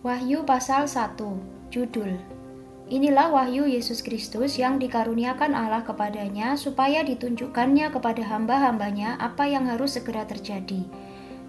Wahyu pasal 1, judul. Inilah wahyu Yesus Kristus yang dikaruniakan Allah kepadanya supaya ditunjukkannya kepada hamba-hambanya apa yang harus segera terjadi.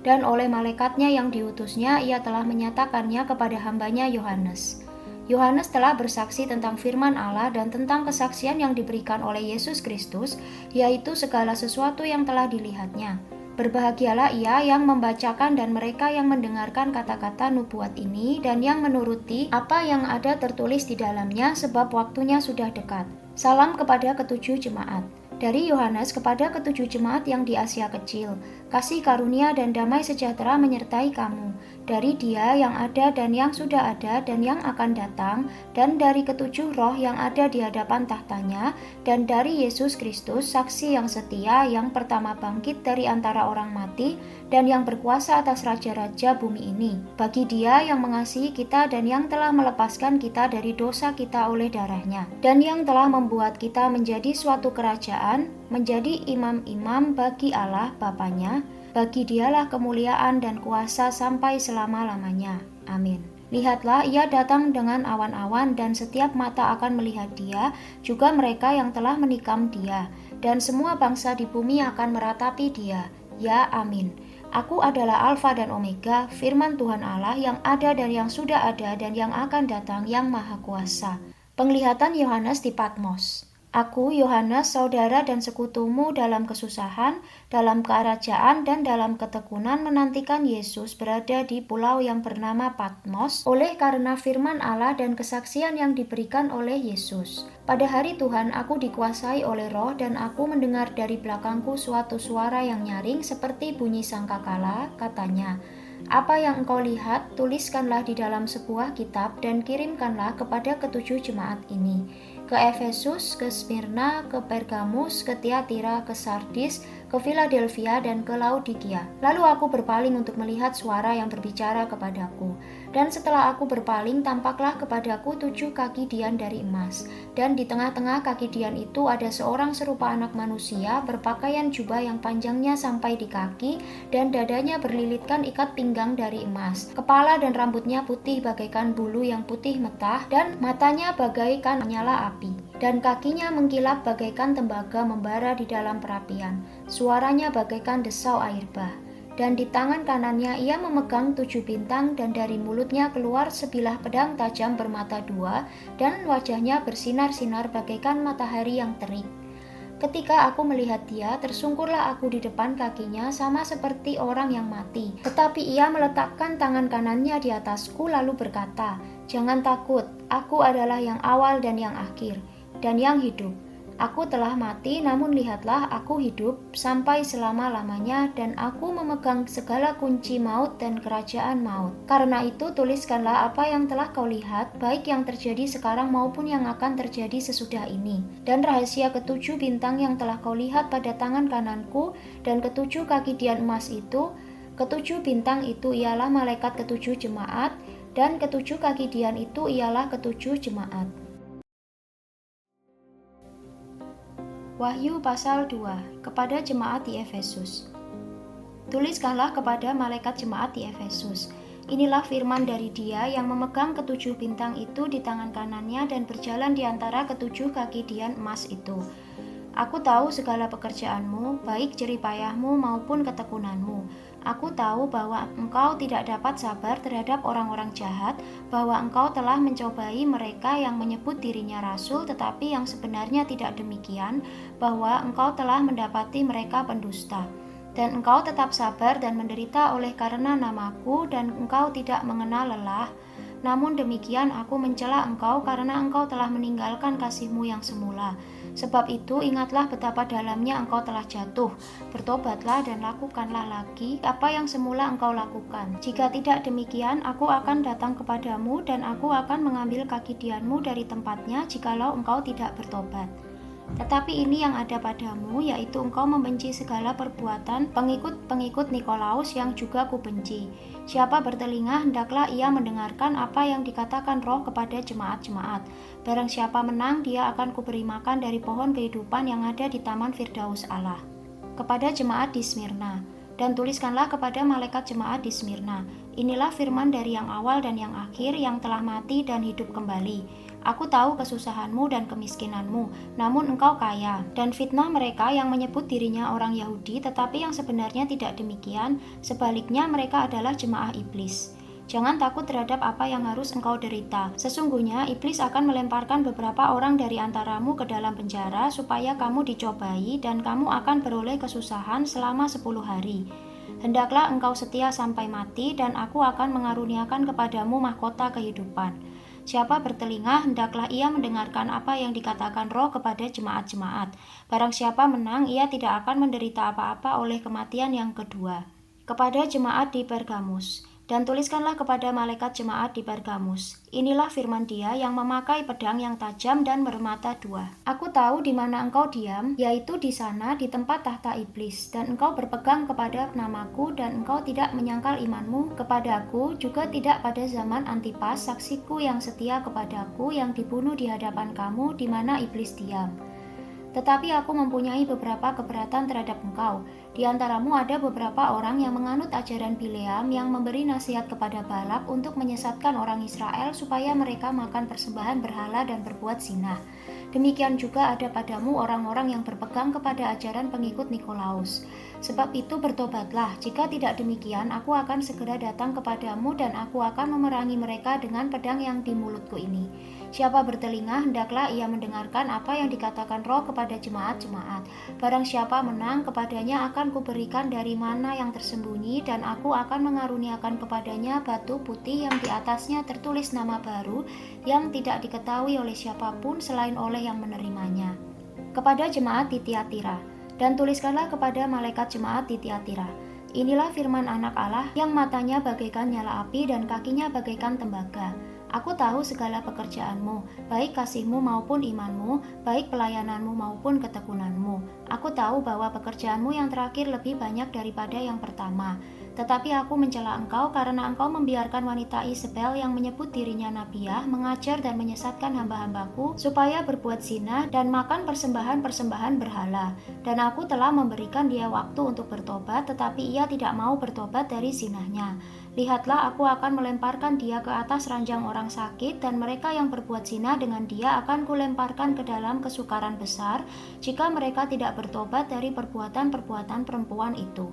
Dan oleh malaikatnya yang diutusnya, ia telah menyatakannya kepada hambanya Yohanes. Yohanes telah bersaksi tentang firman Allah dan tentang kesaksian yang diberikan oleh Yesus Kristus, yaitu segala sesuatu yang telah dilihatnya. Berbahagialah ia yang membacakan dan mereka yang mendengarkan kata-kata nubuat ini dan yang menuruti apa yang ada tertulis di dalamnya, sebab waktunya sudah dekat. Salam kepada ketujuh jemaat. Dari Yohanes kepada ketujuh jemaat yang di Asia Kecil, kasih karunia dan damai sejahtera menyertai kamu, dari Dia yang ada dan yang sudah ada dan yang akan datang, dan dari ketujuh roh yang ada di hadapan tahtanya, dan dari Yesus Kristus, saksi yang setia, yang pertama bangkit dari antara orang mati, dan yang berkuasa atas raja-raja bumi ini. Bagi Dia yang mengasihi kita dan yang telah melepaskan kita dari dosa kita oleh darahnya, dan yang telah membuat kita menjadi suatu kerajaan, menjadi imam-imam bagi Allah Bapanya. Bagi Dialah kemuliaan dan kuasa sampai selama-lamanya. Amin. Lihatlah, ia datang dengan awan-awan dan setiap mata akan melihat Dia, juga mereka yang telah menikam Dia, dan semua bangsa di bumi akan meratapi Dia. Ya, amin. Aku adalah Alfa dan Omega, firman Tuhan Allah yang ada dan yang sudah ada dan yang akan datang, yang Maha Kuasa. Penglihatan Yohanes di Patmos. Aku, Yohanes, saudara dan sekutumu dalam kesusahan, dalam kerajaan, dan dalam ketekunan menantikan Yesus berada di pulau yang bernama Patmos oleh karena firman Allah dan kesaksian yang diberikan oleh Yesus. Pada hari Tuhan aku dikuasai oleh roh dan aku mendengar dari belakangku suatu suara yang nyaring seperti bunyi sangkakala, katanya, "Apa yang engkau lihat, tuliskanlah di dalam sebuah kitab dan kirimkanlah kepada ketujuh jemaat ini, ke Efesus, ke Smyrna, ke Pergamus, ke Tiatira, ke Sardis, ke Philadelphia, dan ke Laodikia." Lalu aku berpaling untuk melihat suara yang berbicara kepadaku. Dan setelah aku berpaling, tampaklah kepadaku 7 kaki dian dari emas. Dan di tengah-tengah kaki dian itu ada seorang serupa anak manusia, berpakaian jubah yang panjangnya sampai di kaki, dan dadanya berlilitkan ikat pinggang dari emas. Kepala dan rambutnya putih bagaikan bulu yang putih metah, dan matanya bagaikan nyala api. Dan kakinya mengkilap bagaikan tembaga membara di dalam perapian. Suaranya bagaikan desau air bah. Dan di tangan kanannya ia memegang 7 bintang, dan dari mulutnya keluar sebilah pedang tajam bermata 2, dan wajahnya bersinar-sinar bagaikan matahari yang terik. Ketika aku melihat dia, tersungkurlah aku di depan kakinya sama seperti orang yang mati. Tetapi ia meletakkan tangan kanannya di atasku lalu berkata, "Jangan takut, aku adalah yang awal dan yang akhir, dan yang hidup. Aku telah mati, namun lihatlah aku hidup sampai selama-lamanya, dan aku memegang segala kunci maut dan kerajaan maut. Karena itu tuliskanlah apa yang telah kau lihat, baik yang terjadi sekarang maupun yang akan terjadi sesudah ini. Dan rahasia ketujuh bintang yang telah kau lihat pada tangan kananku, dan ketujuh kaki dian emas itu, ketujuh bintang itu ialah malaikat ketujuh jemaat, dan ketujuh kaki dian itu ialah ketujuh jemaat." Wahyu pasal 2, kepada jemaat di Efesus. Tuliskanlah kepada malaikat jemaat di Efesus. Inilah firman dari Dia yang memegang ketujuh bintang itu di tangan kanannya dan berjalan di antara ketujuh kaki dian emas itu. Aku tahu segala pekerjaanmu, baik jeripayahmu maupun ketekunanmu. Aku tahu bahwa engkau tidak dapat sabar terhadap orang-orang jahat, bahwa engkau telah mencobai mereka yang menyebut dirinya rasul tetapi yang sebenarnya tidak demikian, bahwa engkau telah mendapati mereka pendusta. Dan engkau tetap sabar dan menderita oleh karena namaku, dan engkau tidak mengenal lelah. Namun demikian aku mencela engkau karena engkau telah meninggalkan kasihmu yang semula. Sebab itu ingatlah betapa dalamnya engkau telah jatuh. Bertobatlah dan lakukanlah lagi apa yang semula engkau lakukan. Jika tidak demikian, aku akan datang kepadamu dan aku akan mengambil kaki dianmu dari tempatnya jikalau engkau tidak bertobat. Tetapi ini yang ada padamu, yaitu engkau membenci segala perbuatan pengikut-pengikut Nikolaus yang juga kubenci. Siapa bertelinga, hendaklah ia mendengarkan apa yang dikatakan Roh kepada jemaat-jemaat. Barang siapa menang, dia akan kuberi makan dari pohon kehidupan yang ada di taman Firdaus Allah. Kepada jemaat di Smyrna. Dan tuliskanlah kepada malaikat jemaat di Smyrna, Inilah firman dari yang awal dan yang akhir, yang telah mati dan hidup kembali. Aku tahu kesusahanmu dan kemiskinanmu, namun engkau kaya. Dan fitnah mereka yang menyebut dirinya orang Yahudi, tetapi yang sebenarnya tidak demikian. Sebaliknya mereka adalah jemaah iblis. Jangan takut terhadap apa yang harus engkau derita. Sesungguhnya iblis akan melemparkan beberapa orang dari antaramu ke dalam penjara supaya kamu dicobai dan kamu akan beroleh kesusahan selama 10 hari. Hendaklah engkau setia sampai mati dan aku akan mengaruniakan kepadamu mahkota kehidupan. Siapa bertelinga, hendaklah ia mendengarkan apa yang dikatakan Roh kepada jemaat-jemaat. Barang siapa menang, ia tidak akan menderita apa-apa oleh kematian yang kedua. Kepada jemaat di Pergamus. Dan tuliskanlah kepada malaikat jemaat di Pergamus. Inilah firman Dia yang memakai pedang yang tajam dan bermata dua. Aku tahu di mana engkau diam, yaitu di sana di tempat tahta iblis, dan engkau berpegang kepada namaku dan engkau tidak menyangkal imanmu kepadaku, juga tidak pada zaman Antipas, saksiku yang setia kepadaku, yang dibunuh di hadapan kamu, di mana iblis diam. Tetapi aku mempunyai beberapa keberatan terhadap engkau. Di antaramu ada beberapa orang yang menganut ajaran Bileam yang memberi nasihat kepada Balak untuk menyesatkan orang Israel supaya mereka makan persembahan berhala dan berbuat zina. Demikian juga ada padamu orang-orang yang berpegang kepada ajaran pengikut Nikolaus. Sebab itu bertobatlah, jika tidak demikian aku akan segera datang kepadamu dan aku akan memerangi mereka dengan pedang yang di mulutku ini. Siapa bertelinga, hendaklah ia mendengarkan apa yang dikatakan Roh kepada jemaat-jemaat. Barang siapa menang, kepadanya akan kuberikan dari mana yang tersembunyi, dan aku akan mengaruniakan kepadanya batu putih yang di atasnya tertulis nama baru, yang tidak diketahui oleh siapapun selain oleh yang menerimanya. Kepada jemaat di Tiatira. Dan tuliskanlah kepada malaikat jemaat di Tiatira. Inilah firman Anak Allah yang matanya bagaikan nyala api dan kakinya bagaikan tembaga. Aku tahu segala pekerjaanmu, baik kasihmu maupun imanmu, baik pelayananmu maupun ketekunanmu. Aku tahu bahwa pekerjaanmu yang terakhir lebih banyak daripada yang pertama. Tetapi aku mencela engkau karena engkau membiarkan wanita Isabel yang menyebut dirinya nabiah mengajar dan menyesatkan hamba-hambaku supaya berbuat zina dan makan persembahan-persembahan berhala. Dan aku telah memberikan dia waktu untuk bertobat, tetapi ia tidak mau bertobat dari zinahnya. Lihatlah, aku akan melemparkan dia ke atas ranjang orang sakit, dan mereka yang berbuat zina dengan dia akan kulemparkan ke dalam kesukaran besar jika mereka tidak bertobat dari perbuatan-perbuatan perempuan itu.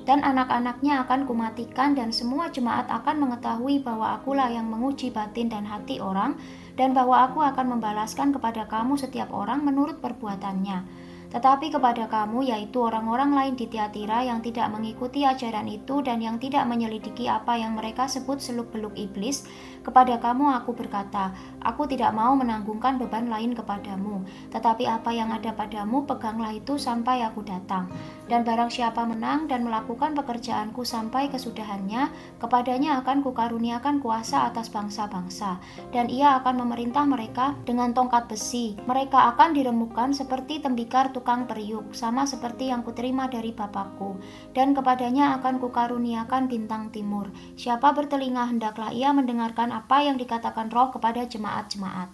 Dan anak-anaknya akan kumatikan, dan semua jemaat akan mengetahui bahwa akulah yang menguji batin dan hati orang, dan bahwa aku akan membalaskan kepada kamu setiap orang menurut perbuatannya. Tetapi kepada kamu, yaitu orang-orang lain di Tiatira yang tidak mengikuti ajaran itu dan yang tidak menyelidiki apa yang mereka sebut seluk-beluk iblis, kepada kamu aku berkata, aku tidak mau menanggungkan beban lain kepadamu, tetapi apa yang ada padamu peganglah itu sampai aku datang. Dan barang siapa menang dan melakukan pekerjaanku sampai kesudahannya, kepadanya akan kukaruniakan kuasa atas bangsa-bangsa, dan ia akan memerintah mereka dengan tongkat besi. Mereka akan diremukkan seperti tembikar tukang periuk, sama seperti yang kuterima dari Bapakku, dan kepadanya akan kukaruniakan bintang timur. Siapa bertelinga, hendaklah ia mendengarkan apa yang dikatakan Roh kepada jemaat-jemaat.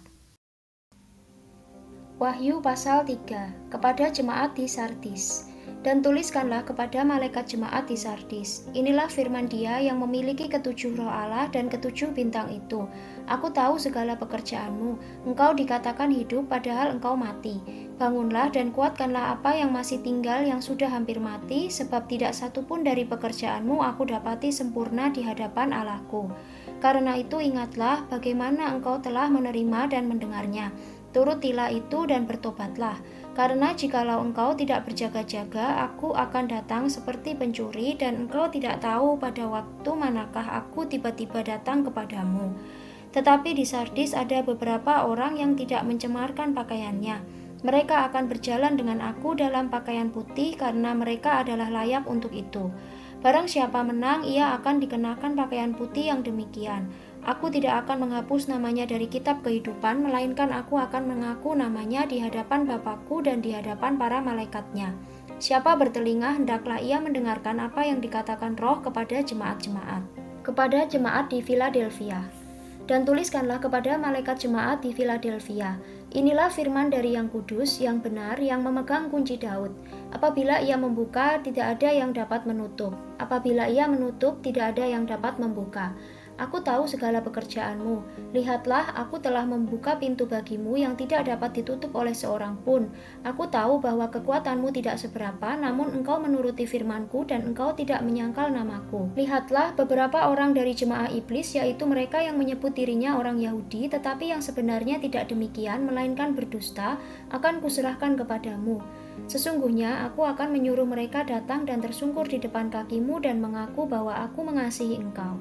Wahyu pasal 3. Kepada jemaat di Sardis. Dan tuliskanlah kepada malaikat jemaat di Sardis. Inilah firman Dia yang memiliki ketujuh roh Allah dan ketujuh bintang itu. Aku tahu segala pekerjaanmu. Engkau dikatakan hidup padahal engkau mati. Bangunlah dan kuatkanlah apa yang masih tinggal yang sudah hampir mati, sebab tidak satu pun dari pekerjaanmu aku dapati sempurna di hadapan Allahku. Karena itu ingatlah bagaimana engkau telah menerima dan mendengarnya. Turutilah itu dan bertobatlah. Karena jikalau engkau tidak berjaga-jaga, aku akan datang seperti pencuri, dan engkau tidak tahu pada waktu manakah aku tiba-tiba datang kepadamu. Tetapi di Sardis ada beberapa orang yang tidak mencemarkan pakaiannya. Mereka akan berjalan dengan aku dalam pakaian putih, karena mereka adalah layak untuk itu. Barang siapa menang, ia akan dikenakan pakaian putih yang demikian. Aku tidak akan menghapus namanya dari kitab kehidupan, melainkan aku akan mengaku namanya di hadapan Bapakku dan di hadapan para malaikatnya. Siapa bertelinga, hendaklah ia mendengarkan apa yang dikatakan Roh kepada jemaat-jemaat. Kepada jemaat di Philadelphia. Dan tuliskanlah kepada malaikat jemaat di Philadelphia. Inilah firman dari Yang Kudus, yang benar, yang memegang kunci Daud. Apabila ia membuka, tidak ada yang dapat menutup. Apabila ia menutup, tidak ada yang dapat membuka. Aku tahu segala pekerjaanmu. Lihatlah, aku telah membuka pintu bagimu yang tidak dapat ditutup oleh seorang pun. Aku tahu bahwa kekuatanmu tidak seberapa, namun engkau menuruti firmanku dan engkau tidak menyangkal namaku. Lihatlah, beberapa orang dari jemaah iblis, yaitu mereka yang menyebut dirinya orang Yahudi, tetapi yang sebenarnya tidak demikian, melainkan berdusta, akan kuserahkan kepadamu. Sesungguhnya aku akan menyuruh mereka datang dan tersungkur di depan kakimu dan mengaku bahwa aku mengasihi engkau.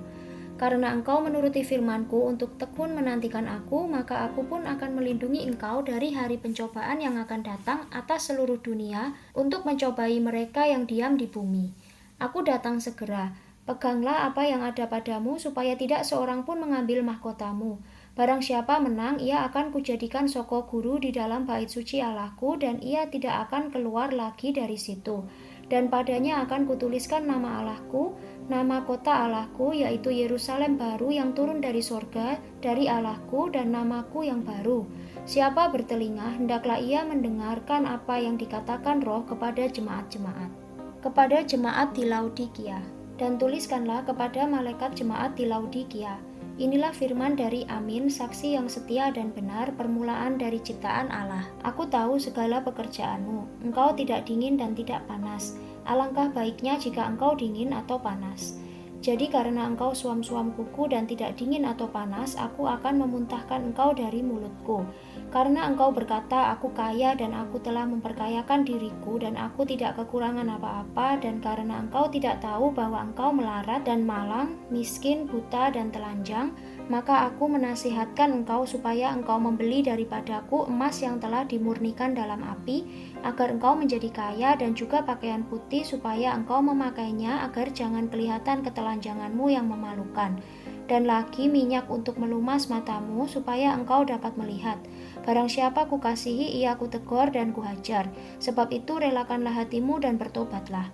Karena engkau menuruti firmanku untuk tekun menantikan aku, maka aku pun akan melindungi engkau dari hari pencobaan yang akan datang atas seluruh dunia untuk mencobai mereka yang diam di bumi. Aku datang segera. Peganglah apa yang ada padamu supaya tidak seorang pun mengambil mahkotamu. Barang siapa menang, ia akan kujadikan soko guru di dalam bait suci Allahku dan ia tidak akan keluar lagi dari situ. Dan padanya akan kutuliskan nama Allahku, nama kota Allahku, yaitu Yerusalem baru yang turun dari sorga, dari Allahku, dan namaku yang baru. Siapa bertelinga, hendaklah ia mendengarkan apa yang dikatakan Roh kepada jemaat-jemaat. Kepada jemaat di Laodikia. Dan tuliskanlah kepada malaikat jemaat di Laodikia. Inilah firman dari Amin, saksi yang setia dan benar, permulaan dari ciptaan Allah. Aku tahu segala pekerjaanmu. Engkau tidak dingin dan tidak panas. Alangkah baiknya jika engkau dingin atau panas. Jadi karena engkau suam-suam kuku dan tidak dingin atau panas, aku akan memuntahkan engkau dari mulutku. Karena engkau berkata, aku kaya dan aku telah memperkayakan diriku dan aku tidak kekurangan apa-apa, dan karena engkau tidak tahu bahwa engkau melarat dan malang, miskin, buta, dan telanjang, maka aku menasihatkan engkau supaya engkau membeli daripadaku emas yang telah dimurnikan dalam api, agar engkau menjadi kaya, dan juga pakaian putih supaya engkau memakainya agar jangan kelihatan ketelanjanganmu yang memalukan. Dan lagi minyak untuk melumas matamu supaya engkau dapat melihat. Barang siapa kukasihi ia kutegur dan kuhajar. Sebab itu relakanlah hatimu dan bertobatlah.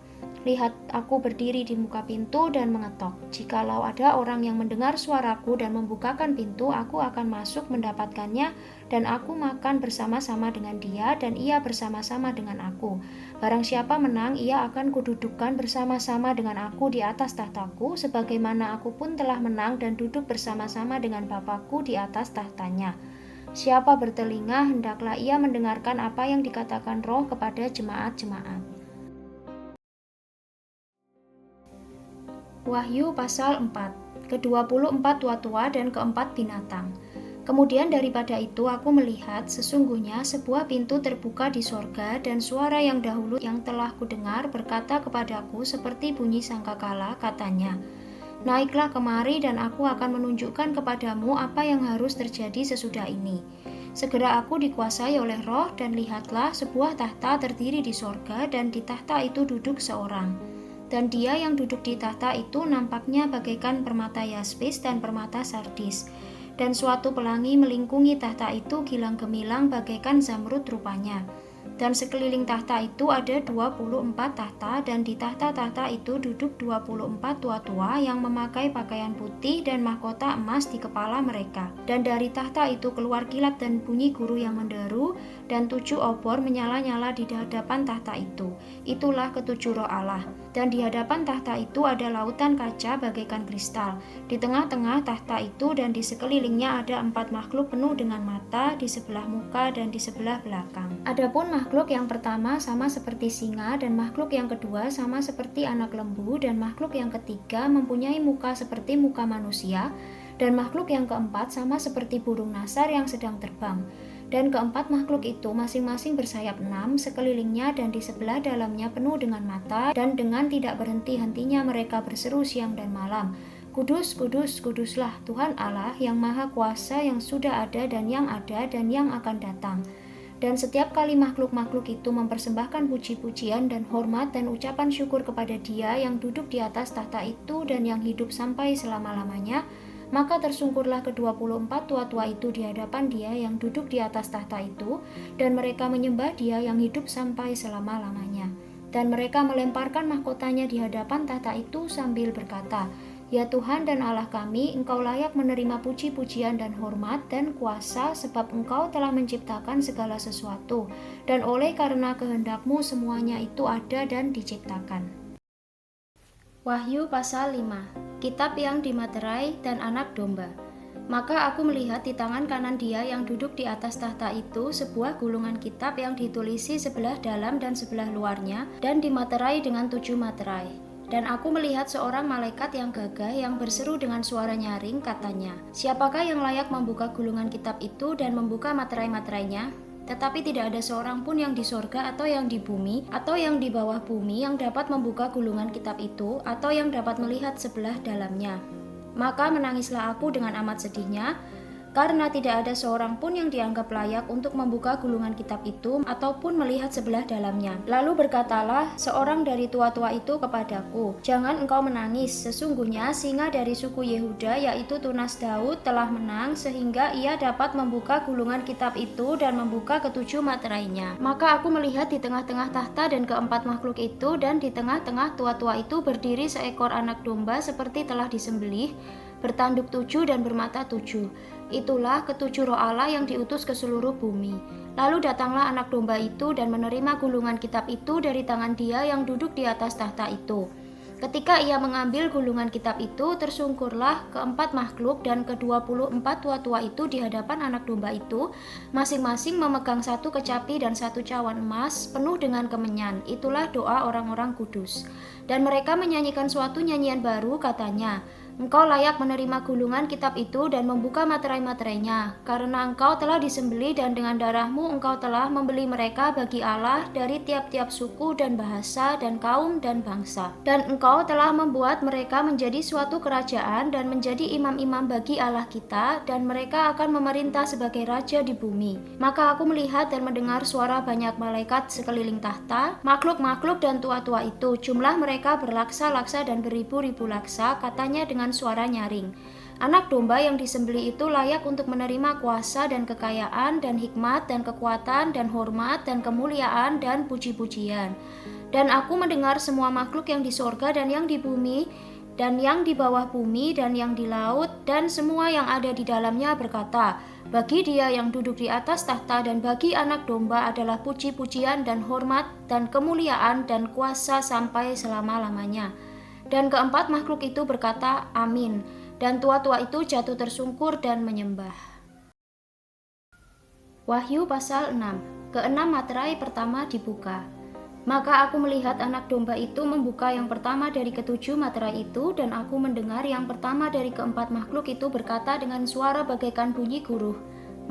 Lihat, aku berdiri di muka pintu dan mengetok. Jikalau ada orang yang mendengar suaraku dan membukakan pintu, aku akan masuk mendapatkannya, dan aku makan bersama-sama dengan dia, dan ia bersama-sama dengan aku. Barang siapa menang, ia akan kududukkan bersama-sama dengan aku di atas tahtaku, sebagaimana aku pun telah menang dan duduk bersama-sama dengan Bapakku di atas tahtanya. Siapa bertelinga, hendaklah ia mendengarkan apa yang dikatakan Roh kepada jemaat-jemaat. Wahyu pasal 4, ke-24 tua-tua dan keempat binatang. Kemudian daripada itu aku melihat sesungguhnya sebuah pintu terbuka di sorga, dan suara yang dahulu yang telah kudengar berkata kepadaku seperti bunyi sangkakala, katanya, naiklah kemari dan aku akan menunjukkan kepadamu apa yang harus terjadi sesudah ini. Segera aku dikuasai oleh Roh, dan lihatlah sebuah tahta terdiri di sorga, dan di tahta itu duduk seorang. Dan dia yang duduk di tahta itu nampaknya bagaikan permata yaspis dan permata sardis. Dan suatu pelangi melingkungi tahta itu gilang gemilang bagaikan zamrud rupanya. Dan sekeliling tahta itu ada 24 tahta, dan di tahta-tahta itu duduk 24 tua-tua yang memakai pakaian putih dan mahkota emas di kepala mereka. Dan dari tahta itu keluar kilat dan bunyi guru yang menderu, dan 7 obor menyala-nyala di hadapan tahta itu. Itulah ketujuh roh Allah. Dan di hadapan tahta itu ada lautan kaca bagaikan kristal. Di tengah-tengah tahta itu dan di sekelilingnya ada 4 makhluk penuh dengan mata di sebelah muka dan di sebelah belakang. Adapun makhluk yang pertama sama seperti singa, dan makhluk yang kedua sama seperti anak lembu, dan makhluk yang ketiga mempunyai muka seperti muka manusia, dan makhluk yang keempat sama seperti burung nasar yang sedang terbang. Dan keempat makhluk itu masing-masing bersayap 6 sekelilingnya, dan di sebelah dalamnya penuh dengan mata, dan dengan tidak berhenti-hentinya mereka berseru siang dan malam, Kudus, kudus, kuduslah Tuhan Allah yang Maha Kuasa, yang sudah ada dan yang ada dan yang akan datang. Dan setiap kali makhluk-makhluk itu mempersembahkan puji-pujian dan hormat dan ucapan syukur kepada Dia yang duduk di atas tahta itu dan yang hidup sampai selama-lamanya, maka tersungkurlah ke-24 tua-tua itu di hadapan Dia yang duduk di atas tahta itu, dan mereka menyembah Dia yang hidup sampai selama-lamanya. Dan mereka melemparkan mahkotanya di hadapan tahta itu sambil berkata, Ya Tuhan dan Allah kami, Engkau layak menerima puji-pujian dan hormat dan kuasa sebab Engkau telah menciptakan segala sesuatu, dan oleh karena kehendak-Mu semuanya itu ada dan diciptakan. Wahyu pasal 5. Kitab yang dimaterai dan anak domba. Maka aku melihat di tangan kanan Dia yang duduk di atas tahta itu sebuah gulungan kitab yang ditulisi sebelah dalam dan sebelah luarnya dan dimaterai dengan 7 materai. Dan aku melihat seorang malaikat yang gagah yang berseru dengan suara nyaring, katanya, "Siapakah yang layak membuka gulungan kitab itu dan membuka materai-materainya?" Tetapi tidak ada seorang pun yang di sorga atau yang di bumi atau yang di bawah bumi yang dapat membuka gulungan kitab itu atau yang dapat melihat sebelah dalamnya. Maka menangislah aku dengan amat sedihnya, karena tidak ada seorang pun yang dianggap layak untuk membuka gulungan kitab itu ataupun melihat sebelah dalamnya. Lalu berkatalah seorang dari tua-tua itu kepadaku, "Jangan engkau menangis, sesungguhnya singa dari suku Yehuda yaitu tunas Daud telah menang sehingga ia dapat membuka gulungan kitab itu dan membuka ketujuh materainya." Maka aku melihat di tengah-tengah tahta dan keempat makhluk itu, dan di tengah-tengah tua-tua itu berdiri seekor anak domba seperti telah disembelih, bertanduk 7 dan bermata 7. Itulah ketujuh roh Allah yang diutus ke seluruh bumi. Lalu datanglah anak domba itu dan menerima gulungan kitab itu dari tangan Dia yang duduk di atas tahta itu. Ketika ia mengambil gulungan kitab itu, tersungkurlah keempat makhluk dan ke-24 tua-tua itu di hadapan anak domba itu, masing-masing memegang satu kecapi dan satu cawan emas penuh dengan kemenyan. Itulah doa orang-orang kudus. Dan mereka menyanyikan suatu nyanyian baru, katanya, "Engkau layak menerima gulungan kitab itu dan membuka materai-materainya, karena engkau telah disembelih dan dengan darah-Mu engkau telah membeli mereka bagi Allah dari tiap-tiap suku dan bahasa dan kaum dan bangsa. Dan engkau telah membuat mereka menjadi suatu kerajaan dan menjadi imam-imam bagi Allah kita, dan mereka akan memerintah sebagai raja di bumi." Maka aku melihat dan mendengar suara banyak malaikat sekeliling tahta, makhluk-makhluk dan tua-tua itu, jumlah mereka berlaksa-laksa dan beribu-ribu laksa, katanya dengan suara nyaring, "Anak domba yang disembelih itu layak untuk menerima kuasa dan kekayaan dan hikmat dan kekuatan dan hormat dan kemuliaan dan puji-pujian." Dan aku mendengar semua makhluk yang di sorga dan yang di bumi dan yang di bawah bumi dan yang di laut dan semua yang ada di dalamnya berkata, "Bagi Dia yang duduk di atas tahta dan bagi anak domba adalah puji-pujian dan hormat dan kemuliaan dan kuasa sampai selama-lamanya." Dan keempat makhluk itu berkata, "Amin." Dan tua-tua itu jatuh tersungkur dan menyembah. Wahyu pasal 6. Keenam materai pertama dibuka. Maka aku melihat anak domba itu membuka yang pertama dari ketujuh materai itu, dan aku mendengar yang pertama dari keempat makhluk itu berkata dengan suara bagaikan bunyi guruh,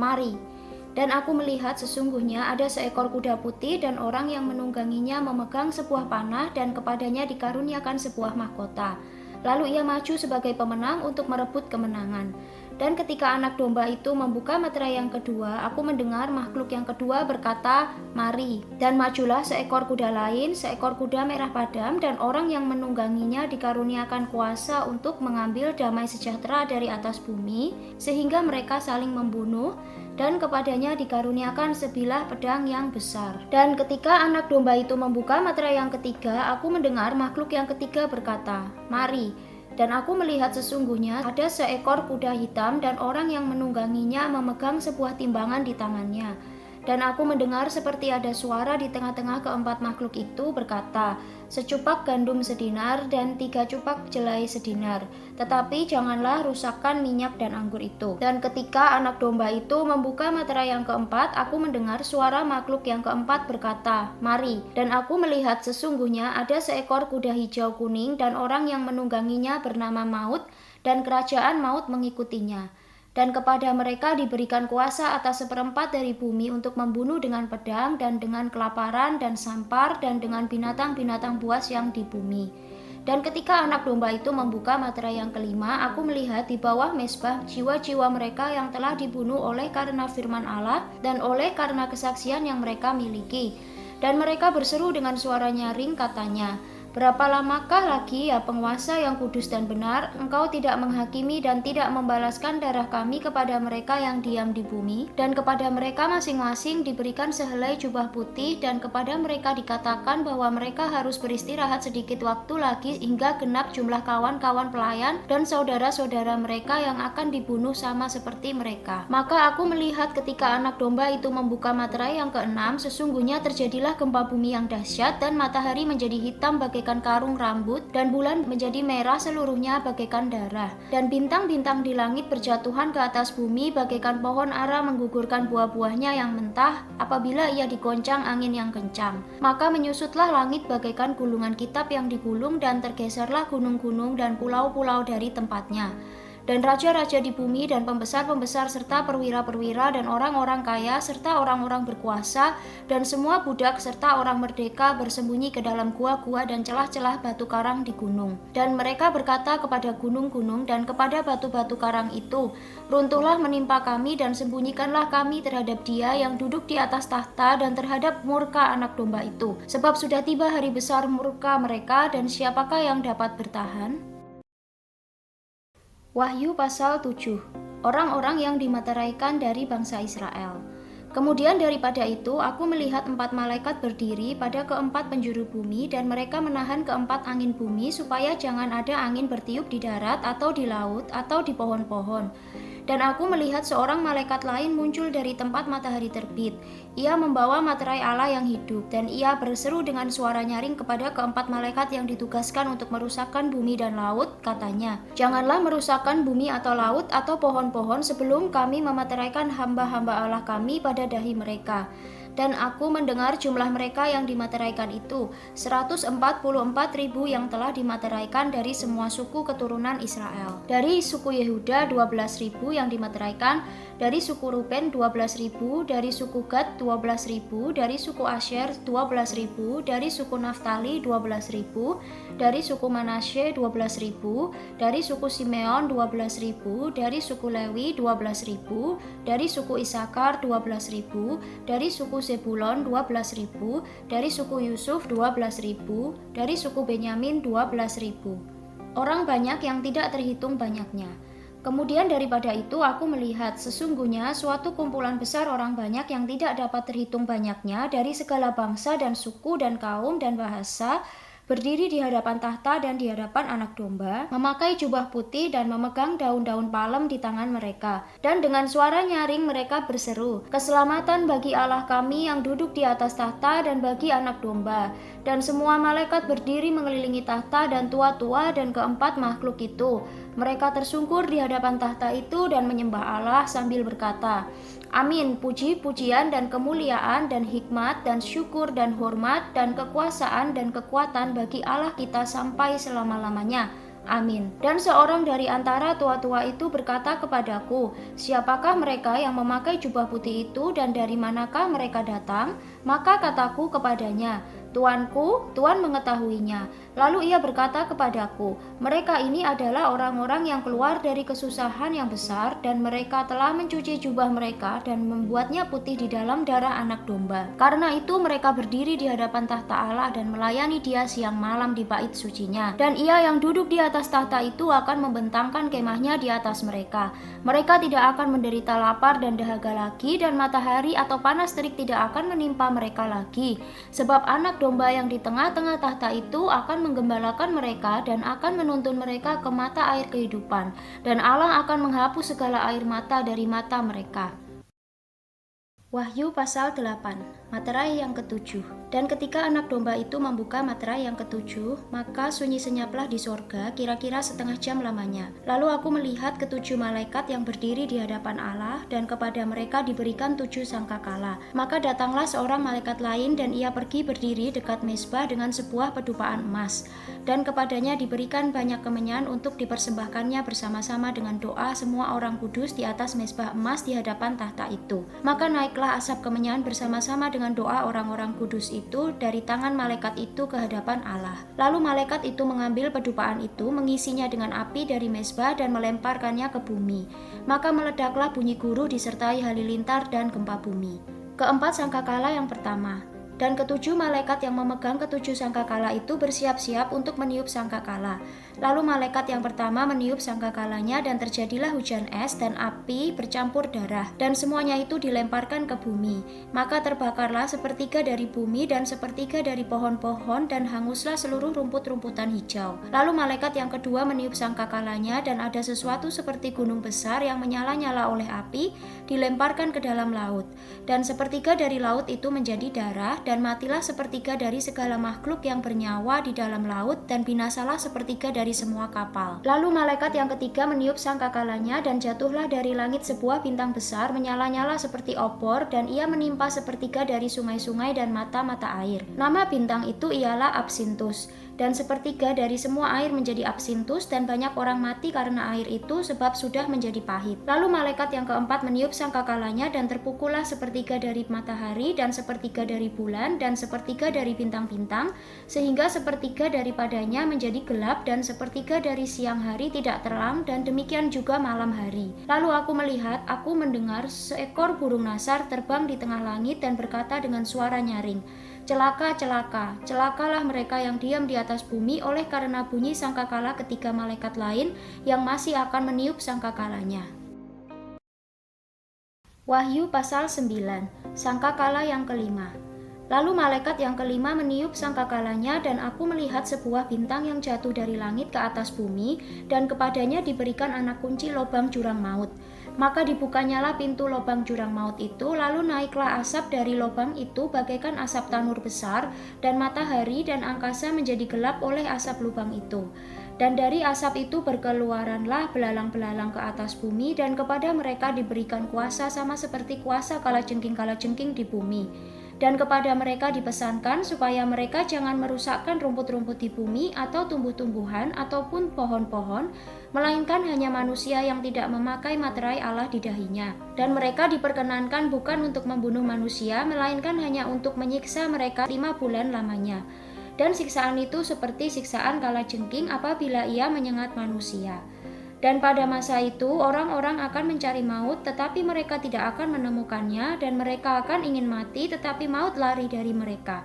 "Mari." Dan aku melihat sesungguhnya ada seekor kuda putih dan orang yang menungganginya memegang sebuah panah dan kepadanya dikaruniakan sebuah mahkota. Lalu ia maju sebagai pemenang untuk merebut kemenangan. Dan ketika anak domba itu membuka materai yang kedua, aku mendengar makhluk yang kedua berkata, "Mari." Dan majulah seekor kuda lain, seekor kuda merah padam, dan orang yang menungganginya dikaruniakan kuasa untuk mengambil damai sejahtera dari atas bumi, sehingga mereka saling membunuh, dan kepadanya dikaruniakan sebilah pedang yang besar. Dan ketika anak domba itu membuka materai yang ketiga, aku mendengar makhluk yang ketiga berkata, "Mari." Dan aku melihat sesungguhnya ada seekor kuda hitam dan orang yang menungganginya memegang sebuah timbangan di tangannya. Dan aku mendengar seperti ada suara di tengah-tengah keempat makhluk itu berkata, "Secupak gandum sedinar dan 3 cupak jelai sedinar, tetapi janganlah rusakkan minyak dan anggur itu." Dan ketika anak domba itu membuka materai yang keempat, aku mendengar suara makhluk yang keempat berkata, "Mari." Dan aku melihat sesungguhnya ada seekor kuda hijau kuning dan orang yang menungganginya bernama Maut, dan kerajaan maut mengikutinya. Dan kepada mereka diberikan kuasa atas 1/4 dari bumi untuk membunuh dengan pedang dan dengan kelaparan dan sampar dan dengan binatang-binatang buas yang di bumi. Dan ketika anak domba itu membuka materai yang kelima, aku melihat di bawah mezbah jiwa-jiwa mereka yang telah dibunuh oleh karena firman Allah dan oleh karena kesaksian yang mereka miliki. Dan mereka berseru dengan suara nyaring, katanya, Berapa lamakah lagi ya penguasa yang kudus dan benar, engkau tidak menghakimi dan tidak membalaskan darah kami kepada mereka yang diam di bumi, dan kepada mereka masing-masing diberikan sehelai jubah putih, dan kepada mereka dikatakan bahwa mereka harus beristirahat sedikit waktu lagi hingga genap jumlah kawan-kawan pelayan dan saudara-saudara mereka yang akan dibunuh sama seperti mereka. Maka aku melihat ketika anak domba itu membuka materai yang keenam, sesungguhnya terjadilah gempa bumi yang dahsyat, dan matahari menjadi hitam bagaikan karung rambut, dan bulan menjadi merah seluruhnya bagaikan darah, dan bintang-bintang di langit berjatuhan ke atas bumi bagaikan pohon ara menggugurkan buah-buahnya yang mentah apabila ia digoncang angin yang kencang. Maka menyusutlah langit bagaikan gulungan kitab yang digulung, dan tergeserlah gunung-gunung dan pulau-pulau dari tempatnya. Dan raja-raja di bumi dan pembesar-pembesar serta perwira-perwira dan orang-orang kaya serta orang-orang berkuasa dan semua budak serta orang merdeka bersembunyi ke dalam gua-gua dan celah-celah batu karang di gunung. Dan mereka berkata kepada gunung-gunung dan kepada batu-batu karang itu, runtuhlah menimpa kami dan sembunyikanlah kami terhadap Dia yang duduk di atas tahta dan terhadap murka anak domba itu. Sebab sudah tiba hari besar murka mereka, dan siapakah yang dapat bertahan? Wahyu pasal 7. Orang-orang yang dimateraikan dari bangsa Israel. Kemudian daripada itu, aku melihat 4 malaikat berdiri pada keempat penjuru bumi, dan mereka menahan keempat angin bumi supaya jangan ada angin bertiup di darat atau di laut atau di pohon-pohon. Dan aku melihat seorang malaikat lain muncul dari tempat matahari terbit. Ia membawa materai Allah yang hidup, dan ia berseru dengan suara nyaring kepada keempat malaikat yang ditugaskan untuk merusakkan bumi dan laut, katanya, janganlah merusakkan bumi atau laut atau pohon-pohon sebelum kami memateraikan hamba-hamba Allah kami pada dahi mereka. Dan aku mendengar jumlah mereka yang dimateraikan itu, 144.000 yang telah dimateraikan dari semua suku keturunan Israel. Dari suku Yehuda 12.000 yang dimateraikan, dari suku Ruben 12.000, dari suku Gad 12.000, dari suku Asyer 12.000, dari suku Naftali 12.000, dari suku Manasye 12.000, dari suku Simeon 12.000, dari suku Lewi 12.000, dari suku Isakar 12.000, dari suku Zebulon 12.000, dari suku Yusuf 12.000, dari suku Benyamin 12.000. Orang banyak yang tidak terhitung banyaknya. Kemudian daripada itu aku melihat sesungguhnya suatu kumpulan besar orang banyak yang tidak dapat terhitung banyaknya dari segala bangsa dan suku dan kaum dan bahasa, berdiri di hadapan tahta dan di hadapan anak domba, memakai jubah putih dan memegang daun-daun palem di tangan mereka. Dan dengan suara nyaring mereka berseru, keselamatan bagi Allah kami yang duduk di atas tahta dan bagi anak domba. Dan semua malaikat berdiri mengelilingi tahta dan tua-tua dan keempat makhluk itu. Mereka tersungkur di hadapan tahta itu dan menyembah Allah sambil berkata, amin, puji-pujian dan kemuliaan dan hikmat dan syukur dan hormat dan kekuasaan dan kekuatan bagi Allah kita sampai selama-lamanya. Amin. Dan seorang dari antara tua-tua itu berkata kepadaku, siapakah mereka yang memakai jubah putih itu dan dari manakah mereka datang? Maka kataku kepadanya, Tuanku, Tuan mengetahuinya. Lalu ia berkata kepadaku, mereka ini adalah orang-orang yang keluar dari kesusahan yang besar, dan mereka telah mencuci jubah mereka dan membuatnya putih di dalam darah anak domba. Karena itu mereka berdiri di hadapan tahta Allah dan melayani Dia siang malam di bait sucinya. Dan Ia yang duduk di atas tahta itu akan membentangkan kemahnya di atas mereka. Mereka tidak akan menderita lapar dan dahaga lagi, dan matahari atau panas terik tidak akan menimpa mereka lagi. Sebab anak domba yang di tengah-tengah tahta itu akan menggembalakan mereka dan akan menuntun mereka ke mata air kehidupan, dan Allah akan menghapus segala air mata dari mata mereka. Wahyu pasal 8. Materai yang ketujuh. Dan ketika anak domba itu membuka materai yang ketujuh, maka sunyi senyaplah di sorga kira-kira setengah jam lamanya. Lalu aku melihat ketujuh malaikat yang berdiri di hadapan Allah, dan kepada mereka diberikan 7 sangkakala. Maka datanglah seorang malaikat lain, dan ia pergi berdiri dekat mezbah dengan sebuah pedupaan emas, dan kepadanya diberikan banyak kemenyan untuk dipersembahkannya bersama-sama dengan doa semua orang kudus di atas mezbah emas di hadapan tahta itu. Maka naiklah asap kemenyan bersama-sama dengan doa orang-orang kudus itu dari tangan malaikat itu ke hadapan Allah. Lalu malaikat itu mengambil pedupaan itu, mengisinya dengan api dari mezbah dan melemparkannya ke bumi. Maka meledaklah bunyi guruh disertai halilintar dan gempa bumi. Keempat sangkakala yang pertama. Dan ketujuh malaikat yang memegang ketujuh sangkakala itu bersiap-siap untuk meniup sangkakala. Lalu malaikat yang pertama meniup sangkakalanya dan terjadilah hujan es dan api bercampur darah. Dan semuanya itu dilemparkan ke bumi. Maka terbakarlah sepertiga dari bumi dan sepertiga dari pohon-pohon dan hanguslah seluruh rumput-rumputan hijau. Lalu malaikat yang kedua meniup sangkakalanya dan ada sesuatu seperti gunung besar yang menyala-nyala oleh api dilemparkan ke dalam laut. Dan sepertiga dari laut itu menjadi darah dan matilah sepertiga dari segala makhluk yang bernyawa di dalam laut dan binasalah sepertiga dari semua kapal. Lalu malaikat yang ketiga meniup sangkakalanya dan jatuhlah dari langit sebuah bintang besar menyala-nyala seperti obor dan ia menimpa sepertiga dari sungai-sungai dan mata-mata air. Nama bintang itu ialah Absintus. Dan sepertiga dari semua air menjadi absintus dan banyak orang mati karena air itu sebab sudah menjadi pahit. Lalu malaikat yang keempat meniup sangkakalanya dan terpukullah sepertiga dari matahari dan sepertiga dari bulan dan sepertiga dari bintang-bintang sehingga sepertiga daripadanya menjadi gelap dan sepertiga dari siang hari tidak terang dan demikian juga malam hari. Lalu aku mendengar seekor burung nasar terbang di tengah langit dan berkata dengan suara nyaring, "Celaka, celaka, celakalah mereka yang diam di atas bumi oleh karena bunyi sangkakala ketiga malaikat lain yang masih akan meniup sangkakalanya." Wahyu pasal 9, sangkakala yang kelima. Lalu malaikat yang kelima meniup sangkakalanya dan aku melihat sebuah bintang yang jatuh dari langit ke atas bumi dan kepadanya diberikan anak kunci lobang jurang maut. Maka dibukanyalah pintu lobang jurang maut itu, lalu naiklah asap dari lobang itu bagaikan asap tanur besar, dan matahari dan angkasa menjadi gelap oleh asap lubang itu. Dan dari asap itu berkeluaranlah belalang-belalang ke atas bumi, dan kepada mereka diberikan kuasa sama seperti kuasa kalajengking-kalajengking di bumi. Dan kepada mereka dipesankan supaya mereka jangan merusakkan rumput-rumput di bumi atau tumbuh-tumbuhan ataupun pohon-pohon, melainkan hanya manusia yang tidak memakai materai Allah di dahinya. Dan mereka diperkenankan bukan untuk membunuh manusia, melainkan hanya untuk menyiksa mereka 5 bulan lamanya. Dan siksaan itu seperti siksaan kalajengking apabila ia menyengat manusia. Dan pada masa itu orang-orang akan mencari maut tetapi mereka tidak akan menemukannya, dan mereka akan ingin mati tetapi maut lari dari mereka.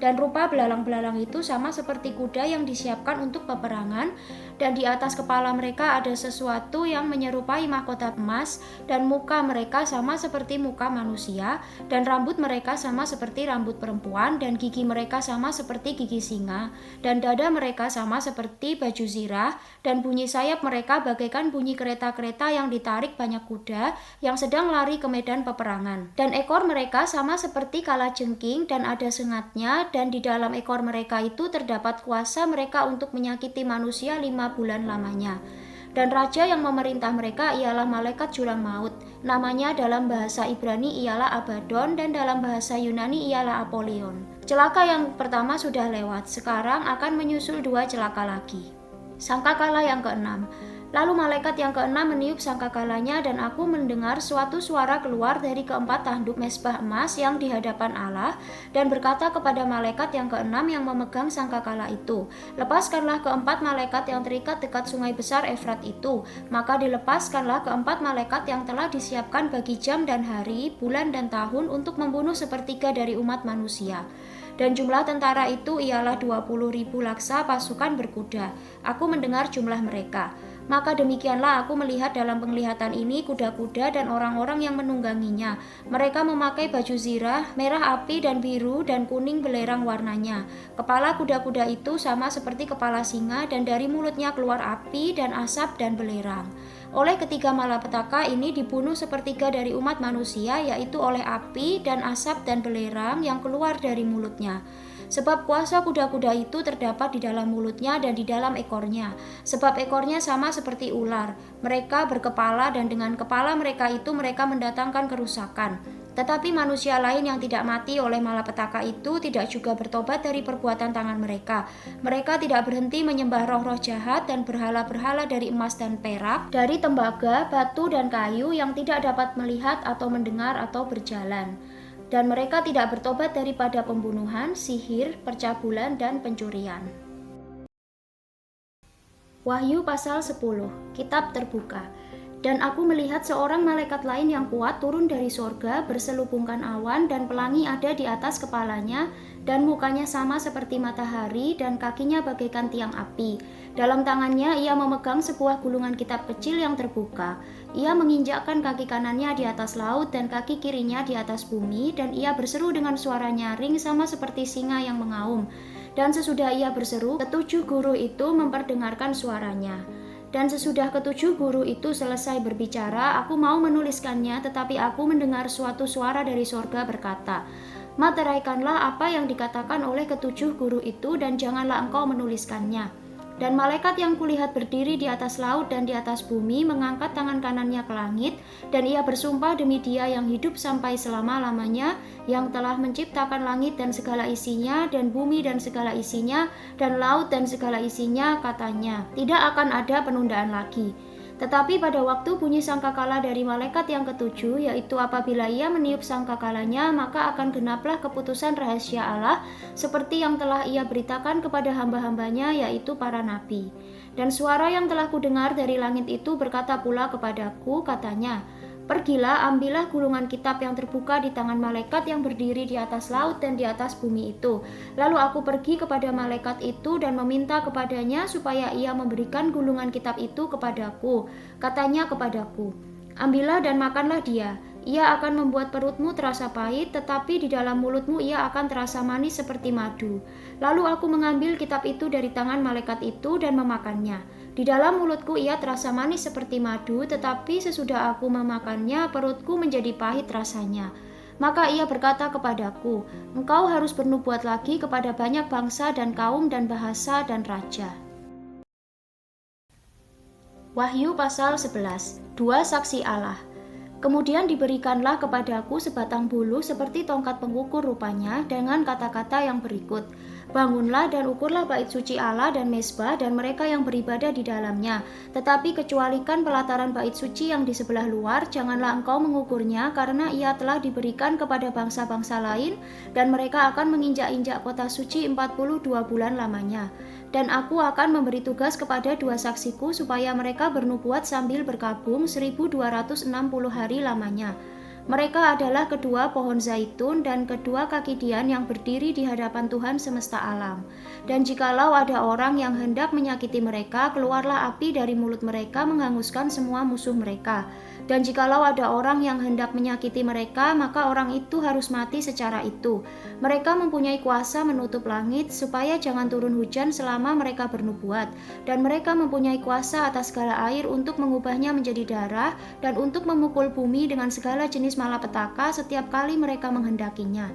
Dan rupa belalang-belalang itu sama seperti kuda yang disiapkan untuk peperangan, dan di atas kepala mereka ada sesuatu yang menyerupai mahkota emas, dan muka mereka sama seperti muka manusia, dan rambut mereka sama seperti rambut perempuan, dan gigi mereka sama seperti gigi singa, dan dada mereka sama seperti baju zirah, dan bunyi sayap mereka bagaikan bunyi kereta-kereta yang ditarik banyak kuda yang sedang lari ke medan peperangan. Dan ekor mereka sama seperti kalajengking dan ada sengatnya, dan di dalam ekor mereka itu terdapat kuasa mereka untuk menyakiti manusia 5 bulan lamanya. Dan raja yang memerintah mereka ialah malaikat jurang maut. Namanya dalam bahasa Ibrani ialah Abaddon dan dalam bahasa Yunani ialah Apollyon. Celaka yang pertama sudah lewat, sekarang akan menyusul 2 celaka lagi. Sangkakala yang keenam. Lalu malaikat yang keenam meniup sangkakalanya dan aku mendengar suatu suara keluar dari keempat tanduk mezbah emas yang di hadapan Allah dan berkata kepada malaikat yang keenam yang memegang sangkakala itu, "Lepaskanlah keempat malaikat yang terikat dekat sungai besar Efrat itu." Maka dilepaskanlah keempat malaikat yang telah disiapkan bagi jam dan hari, bulan dan tahun untuk membunuh sepertiga dari umat manusia. Dan jumlah tentara itu ialah 20.000 laksa pasukan berkuda. Aku mendengar jumlah mereka. Maka demikianlah aku melihat dalam penglihatan ini kuda-kuda dan orang-orang yang menungganginya. Mereka memakai baju zirah, merah api dan biru dan kuning belerang warnanya. Kepala kuda-kuda itu sama seperti kepala singa dan dari mulutnya keluar api dan asap dan belerang. Oleh ketiga malapetaka ini dibunuh sepertiga dari umat manusia, yaitu oleh api dan asap dan belerang yang keluar dari mulutnya. Sebab kuasa kuda-kuda itu terdapat di dalam mulutnya dan di dalam ekornya. Sebab ekornya sama seperti ular. Mereka berkepala dan dengan kepala mereka itu mereka mendatangkan kerusakan. Tetapi manusia lain yang tidak mati oleh malapetaka itu tidak juga bertobat dari perbuatan tangan mereka. Mereka tidak berhenti menyembah roh-roh jahat dan berhala-berhala dari emas dan perak, dari tembaga, batu dan kayu yang tidak dapat melihat atau mendengar atau berjalan. Dan mereka tidak bertobat daripada pembunuhan, sihir, percabulan, dan pencurian. Wahyu pasal 10, kitab terbuka. Dan aku melihat seorang malaikat lain yang kuat turun dari sorga, berselubungkan awan, dan pelangi ada di atas kepalanya, dan mukanya sama seperti matahari, dan kakinya bagaikan tiang api. Dalam tangannya ia memegang sebuah gulungan kitab kecil yang terbuka. Ia menginjakkan kaki kanannya di atas laut, dan kaki kirinya di atas bumi, dan ia berseru dengan suara nyaring sama seperti singa yang mengaum. Dan sesudah ia berseru, ketujuh guru itu memperdengarkan suaranya. Dan sesudah ketujuh guru itu selesai berbicara, aku mau menuliskannya, tetapi aku mendengar suatu suara dari sorga berkata, "Materaikanlah apa yang dikatakan oleh ketujuh guru itu, dan janganlah engkau menuliskannya." Dan malaikat yang kulihat berdiri di atas laut dan di atas bumi mengangkat tangan kanannya ke langit, dan ia bersumpah demi Dia yang hidup sampai selama-lamanya, yang telah menciptakan langit dan segala isinya, dan bumi dan segala isinya, dan laut dan segala isinya, katanya, "Tidak akan ada penundaan lagi." Tetapi pada waktu bunyi sangkakala dari malaikat yang ketujuh, yaitu apabila ia meniup sangkakalanya, maka akan genaplah keputusan rahasia Allah, seperti yang telah ia beritakan kepada hamba-hambanya, yaitu para nabi. Dan suara yang telah kudengar dari langit itu berkata pula kepadaku, katanya, "Pergilah, ambillah gulungan kitab yang terbuka di tangan malaikat yang berdiri di atas laut dan di atas bumi itu." Lalu aku pergi kepada malaikat itu dan meminta kepadanya supaya ia memberikan gulungan kitab itu kepadaku. Katanya kepadaku, "Ambillah dan makanlah dia. Ia akan membuat perutmu terasa pahit, tetapi di dalam mulutmu ia akan terasa manis seperti madu." Lalu aku mengambil kitab itu dari tangan malaikat itu dan memakannya. Di dalam mulutku ia terasa manis seperti madu, tetapi sesudah aku memakannya, perutku menjadi pahit rasanya. Maka ia berkata kepadaku, "Engkau harus bernubuat lagi kepada banyak bangsa dan kaum dan bahasa dan raja." Wahyu pasal 11. Dua saksi Allah. Kemudian diberikanlah kepadaku sebatang bulu seperti tongkat pengukur rupanya, dengan kata-kata yang berikut, "Bangunlah dan ukurlah bait suci Allah dan mezbah dan mereka yang beribadah di dalamnya. Tetapi kecualikan pelataran bait suci yang di sebelah luar, janganlah engkau mengukurnya, karena ia telah diberikan kepada bangsa-bangsa lain, dan mereka akan menginjak-injak kota suci 42 bulan lamanya. Dan aku akan memberi tugas kepada dua saksiku supaya mereka bernubuat sambil berkabung 1260 hari lamanya. Mereka adalah kedua pohon zaitun dan kedua kaki dian yang berdiri di hadapan Tuhan semesta alam. Dan jikalau ada orang yang hendak menyakiti mereka, keluarlah api dari mulut mereka menghanguskan semua musuh mereka. Dan jikalau ada orang yang hendak menyakiti mereka, maka orang itu harus mati secara itu. Mereka mempunyai kuasa menutup langit supaya jangan turun hujan selama mereka bernubuat. Dan mereka mempunyai kuasa atas segala air untuk mengubahnya menjadi darah, dan untuk memukul bumi dengan segala jenis malapetaka setiap kali mereka menghendakinya.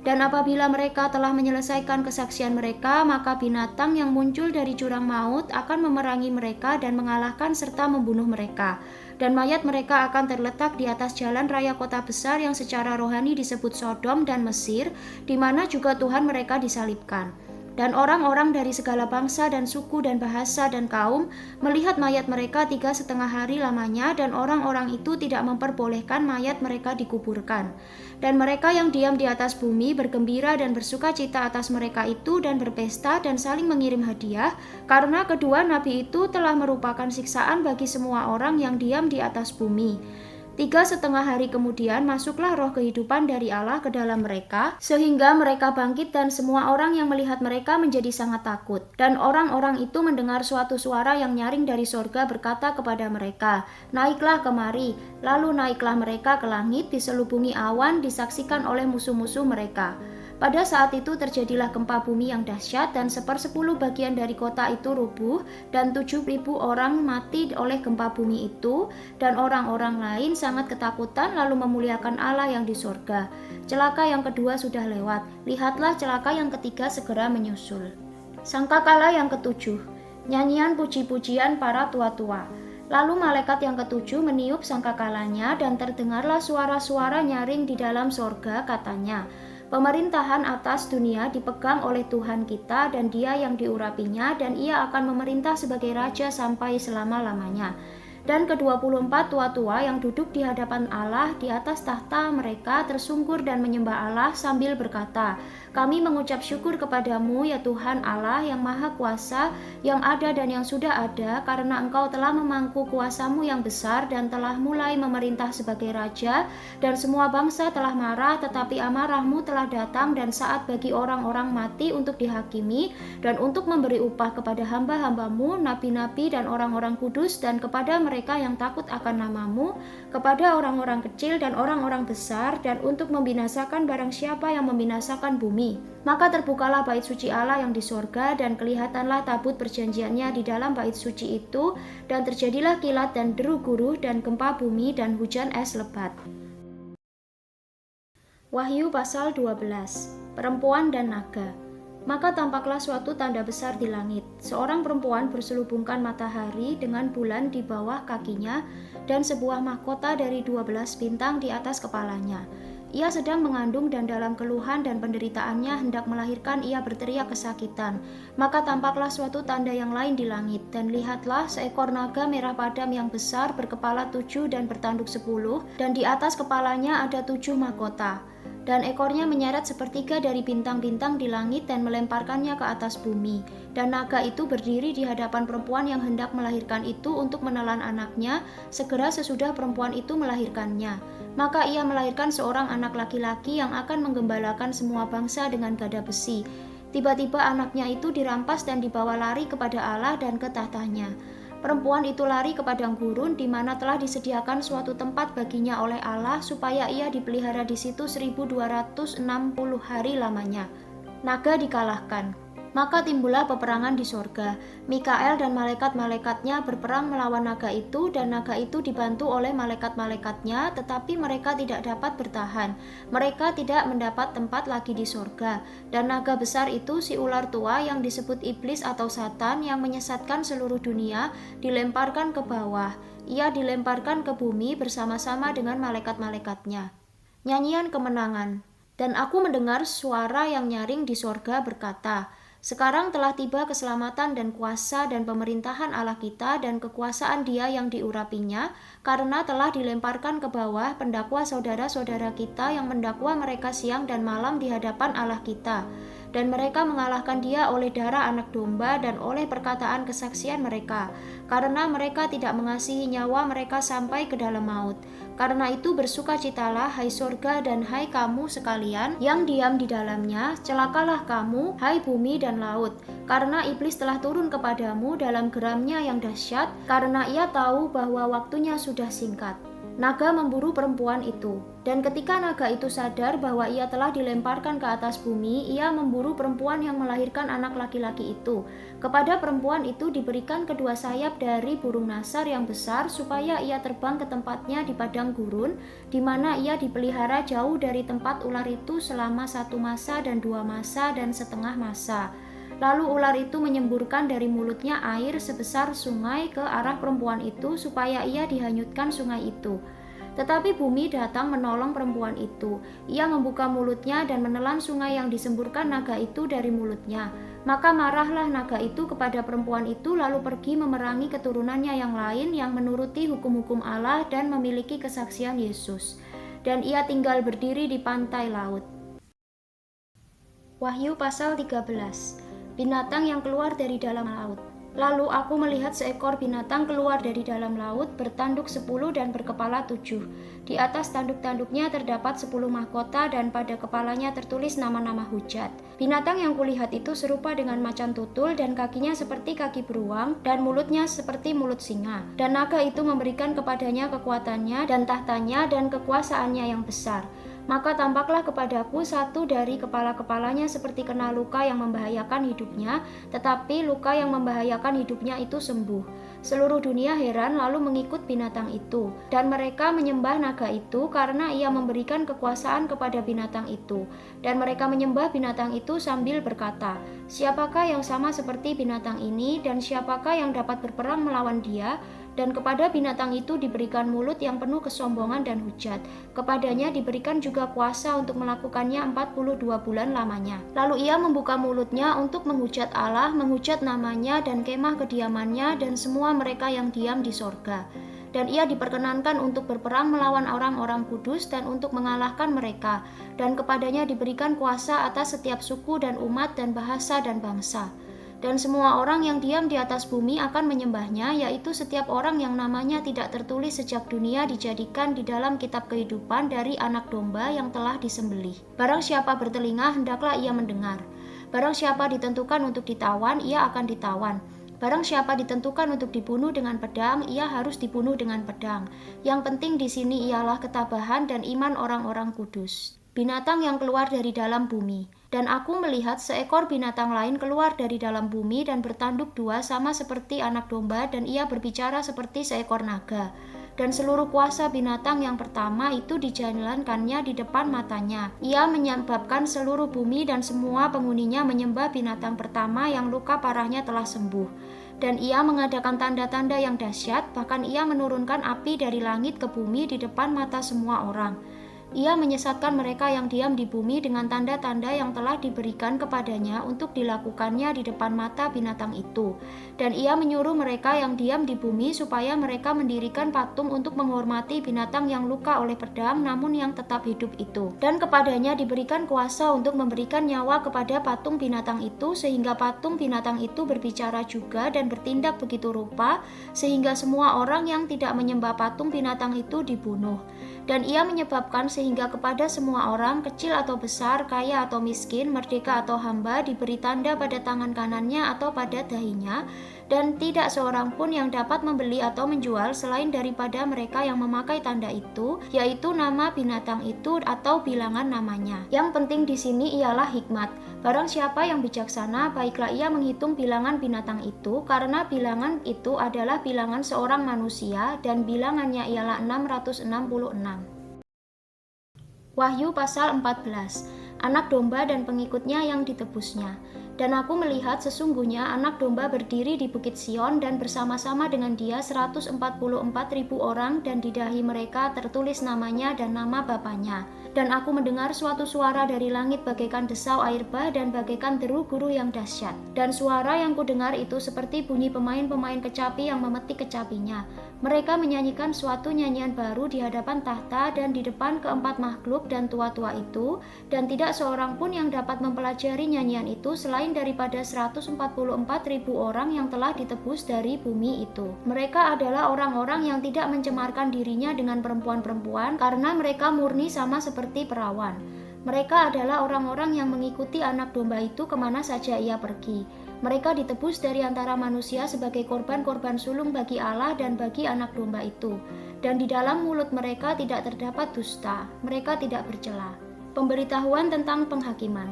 Dan apabila mereka telah menyelesaikan kesaksian mereka, maka binatang yang muncul dari jurang maut akan memerangi mereka dan mengalahkan serta membunuh mereka. Dan mayat mereka akan terletak di atas jalan raya kota besar yang secara rohani disebut Sodom dan Mesir, di mana juga Tuhan mereka disalibkan. Dan orang-orang dari segala bangsa dan suku dan bahasa dan kaum melihat mayat mereka 3,5 hari lamanya, dan orang-orang itu tidak memperbolehkan mayat mereka dikuburkan. Dan mereka yang diam di atas bumi bergembira dan bersuka cita atas mereka itu dan berpesta dan saling mengirim hadiah, karena kedua nabi itu telah merupakan siksaan bagi semua orang yang diam di atas bumi. 3,5 hari kemudian masuklah roh kehidupan dari Allah ke dalam mereka, sehingga mereka bangkit dan semua orang yang melihat mereka menjadi sangat takut. Dan orang-orang itu mendengar suatu suara yang nyaring dari sorga berkata kepada mereka, "Naiklah kemari." Lalu naiklah mereka ke langit, diselubungi awan, disaksikan oleh musuh-musuh mereka. Pada saat itu terjadilah gempa bumi yang dahsyat, dan 1/10 bagian dari kota itu rubuh, dan 7.000 orang mati oleh gempa bumi itu, dan orang-orang lain sangat ketakutan lalu memuliakan Allah yang di sorga. Celaka yang kedua sudah lewat, lihatlah celaka yang ketiga segera menyusul. Sangkakala yang ketujuh, nyanyian puji-pujian para tua-tua. Lalu malaikat yang ketujuh meniup sangkakalanya, dan terdengarlah suara-suara nyaring di dalam sorga, katanya, "Pemerintahan atas dunia dipegang oleh Tuhan kita, dan Dia yang diurapinya, dan Ia akan memerintah sebagai Raja sampai selama-lamanya." Dan ke-24 tua-tua yang duduk di hadapan Allah di atas tahta mereka tersungkur dan menyembah Allah sambil berkata, Kami mengucap syukur kepadamu ya Tuhan Allah yang Maha Kuasa, yang ada dan yang sudah ada, karena Engkau telah memangku kuasamu yang besar dan telah mulai memerintah sebagai Raja, dan semua bangsa telah marah, tetapi amarahmu telah datang dan saat bagi orang-orang mati untuk dihakimi, dan untuk memberi upah kepada hamba-hambamu, nabi-nabi dan orang-orang kudus, dan kepada mereka yang takut akan namamu, kepada orang-orang kecil dan orang-orang besar, dan untuk membinasakan barang siapa yang membinasakan bumi. Maka terbukalah bait suci Allah yang di sorga, dan kelihatanlah tabut perjanjiannya di dalam bait suci itu, dan terjadilah kilat dan deru guruh dan gempa bumi dan hujan es lebat. Wahyu pasal 12. Perempuan dan naga. Maka tampaklah suatu tanda besar di langit. Seorang perempuan berselubungkan matahari dengan bulan di bawah kakinya, dan sebuah mahkota dari 12 bintang di atas kepalanya. Ia sedang mengandung dan dalam keluhan dan penderitaannya hendak melahirkan ia berteriak kesakitan. Maka tampaklah suatu tanda yang lain di langit, dan lihatlah seekor naga merah padam yang besar berkepala 7 dan bertanduk 10, dan di atas kepalanya ada 7 mahkota. Dan ekornya menyeret sepertiga dari bintang-bintang di langit dan melemparkannya ke atas bumi. Dan naga itu berdiri di hadapan perempuan yang hendak melahirkan itu untuk menelan anaknya, segera sesudah perempuan itu melahirkannya. Maka ia melahirkan seorang anak laki-laki yang akan menggembalakan semua bangsa dengan gada besi. Tiba-tiba anaknya itu dirampas dan dibawa lari kepada Allah dan ke tahtanya. Perempuan itu lari ke padang gurun di mana telah disediakan suatu tempat baginya oleh Allah supaya ia dipelihara di situ 1260 hari lamanya. Naga dikalahkan. Maka timbullah peperangan di sorga. Mikael dan malaikat-malaikatnya berperang melawan naga itu, dan naga itu dibantu oleh malaikat-malaikatnya, tetapi mereka tidak dapat bertahan. Mereka tidak mendapat tempat lagi di sorga. Dan naga besar itu, si ular tua yang disebut iblis atau Satan, yang menyesatkan seluruh dunia, dilemparkan ke bawah. Ia dilemparkan ke bumi bersama-sama dengan malaikat-malaikatnya. Nyanyian kemenangan. Dan aku mendengar suara yang nyaring di sorga berkata, sekarang telah tiba keselamatan dan kuasa dan pemerintahan Allah kita dan kekuasaan Dia yang diurapinya, karena telah dilemparkan ke bawah pendakwa saudara-saudara kita yang mendakwa mereka siang dan malam di hadapan Allah kita. Dan mereka mengalahkan Dia oleh darah anak domba dan oleh perkataan kesaksian mereka, karena mereka tidak mengasihi nyawa mereka sampai ke dalam maut. Karena itu bersukacitalah, hai sorga dan hai kamu sekalian yang diam di dalamnya, celakalah kamu, hai bumi dan laut, karena iblis telah turun kepadamu dalam geramnya yang dahsyat, karena ia tahu bahwa waktunya sudah singkat. Naga memburu perempuan itu, dan ketika naga itu sadar bahwa ia telah dilemparkan ke atas bumi, ia memburu perempuan yang melahirkan anak laki-laki itu. Kepada perempuan itu diberikan kedua sayap dari burung nasar yang besar, supaya ia terbang ke tempatnya di padang gurun, di mana ia dipelihara jauh dari tempat ular itu selama 1 masa dan 2 masa dan setengah masa. Lalu ular itu menyemburkan dari mulutnya air sebesar sungai ke arah perempuan itu supaya ia dihanyutkan sungai itu. Tetapi bumi datang menolong perempuan itu. Ia membuka mulutnya dan menelan sungai yang disemburkan naga itu dari mulutnya. Maka marahlah naga itu kepada perempuan itu, lalu pergi memerangi keturunannya yang lain yang menuruti hukum-hukum Allah dan memiliki kesaksian Yesus. Dan ia tinggal berdiri di pantai laut. Wahyu pasal 13. Binatang yang keluar dari dalam laut. Lalu aku melihat seekor binatang keluar dari dalam laut, bertanduk 10 dan berkepala 7. Di atas tanduk-tanduknya terdapat 10 mahkota dan pada kepalanya tertulis nama-nama hujat. Binatang yang kulihat itu serupa dengan macan tutul dan kakinya seperti kaki beruang dan mulutnya seperti mulut singa. Dan naga itu memberikan kepadanya kekuatannya dan tahtanya dan kekuasaannya yang besar. Maka tampaklah kepadaku satu dari kepala-kepalanya seperti kena luka yang membahayakan hidupnya, tetapi luka yang membahayakan hidupnya itu sembuh. Seluruh dunia heran lalu mengikut binatang itu, dan mereka menyembah naga itu karena ia memberikan kekuasaan kepada binatang itu. Dan mereka menyembah binatang itu sambil berkata, siapakah yang sama seperti binatang ini, dan siapakah yang dapat berperang melawan dia? Dan kepada binatang itu diberikan mulut yang penuh kesombongan dan hujat. Kepadanya diberikan juga kuasa untuk melakukannya 42 bulan lamanya. Lalu ia membuka mulutnya untuk menghujat Allah, menghujat namanya dan kemah kediamannya dan semua mereka yang diam di sorga. Dan ia diperkenankan untuk berperang melawan orang-orang kudus dan untuk mengalahkan mereka. Dan kepadanya diberikan kuasa atas setiap suku dan umat dan bahasa dan bangsa. Dan semua orang yang diam di atas bumi akan menyembahnya, yaitu setiap orang yang namanya tidak tertulis sejak dunia dijadikan di dalam kitab kehidupan dari anak domba yang telah disembelih. Barang siapa bertelinga, hendaklah ia mendengar. Barang siapa ditentukan untuk ditawan, ia akan ditawan. Barang siapa ditentukan untuk dibunuh dengan pedang, ia harus dibunuh dengan pedang. Yang penting di sini ialah ketabahan dan iman orang-orang kudus. Binatang yang keluar dari dalam bumi. Dan aku melihat seekor binatang lain keluar dari dalam bumi dan bertanduk dua sama seperti anak domba, dan ia berbicara seperti seekor naga. Dan seluruh kuasa binatang yang pertama itu dijalankannya di depan matanya. Ia menyebabkan seluruh bumi dan semua penghuninya menyembah binatang pertama yang luka parahnya telah sembuh. Dan ia mengadakan tanda-tanda yang dahsyat, bahkan ia menurunkan api dari langit ke bumi di depan mata semua orang. Ia menyesatkan mereka yang diam di bumi dengan tanda-tanda yang telah diberikan kepadanya untuk dilakukannya di depan mata binatang itu. Dan ia menyuruh mereka yang diam di bumi supaya mereka mendirikan patung untuk menghormati binatang yang luka oleh pedang namun yang tetap hidup itu. Dan kepadanya diberikan kuasa untuk memberikan nyawa kepada patung binatang itu, sehingga patung binatang itu berbicara juga dan bertindak begitu rupa sehingga semua orang yang tidak menyembah patung binatang itu dibunuh. Dan ia menyebabkan sehingga kepada semua orang, kecil atau besar, kaya atau miskin, merdeka atau hamba, diberi tanda pada tangan kanannya atau pada dahinya, dan tidak seorang pun yang dapat membeli atau menjual selain daripada mereka yang memakai tanda itu, yaitu nama binatang itu atau bilangan namanya. Yang penting di sini ialah hikmat. Barang siapa yang bijaksana, baiklah ia menghitung bilangan binatang itu, karena bilangan itu adalah bilangan seorang manusia, dan bilangannya ialah 666. Wahyu pasal 14. Anak domba dan pengikutnya yang ditebusnya. Dan aku melihat sesungguhnya anak domba berdiri di bukit Sion dan bersama-sama dengan dia 144.000 orang, dan di dahi mereka tertulis namanya dan nama bapanya. Dan aku mendengar suatu suara dari langit bagaikan desau air bah dan bagaikan deru guru yang dahsyat. Dan suara yang kudengar itu seperti bunyi pemain-pemain kecapi yang memetik kecapinya. Mereka menyanyikan suatu nyanyian baru di hadapan tahta dan di depan keempat makhluk dan tua-tua itu, dan tidak seorang pun yang dapat mempelajari nyanyian itu selain daripada 144.000 orang yang telah ditebus dari bumi itu. Mereka adalah orang-orang yang tidak mencemarkan dirinya dengan perempuan-perempuan, karena mereka murni sama seperti perawan. Mereka adalah orang-orang yang mengikuti anak domba itu kemana saja ia pergi. Mereka ditebus dari antara manusia sebagai korban-korban sulung bagi Allah dan bagi anak domba itu. Dan di dalam mulut mereka tidak terdapat dusta, mereka tidak bercela. Pemberitahuan tentang penghakiman.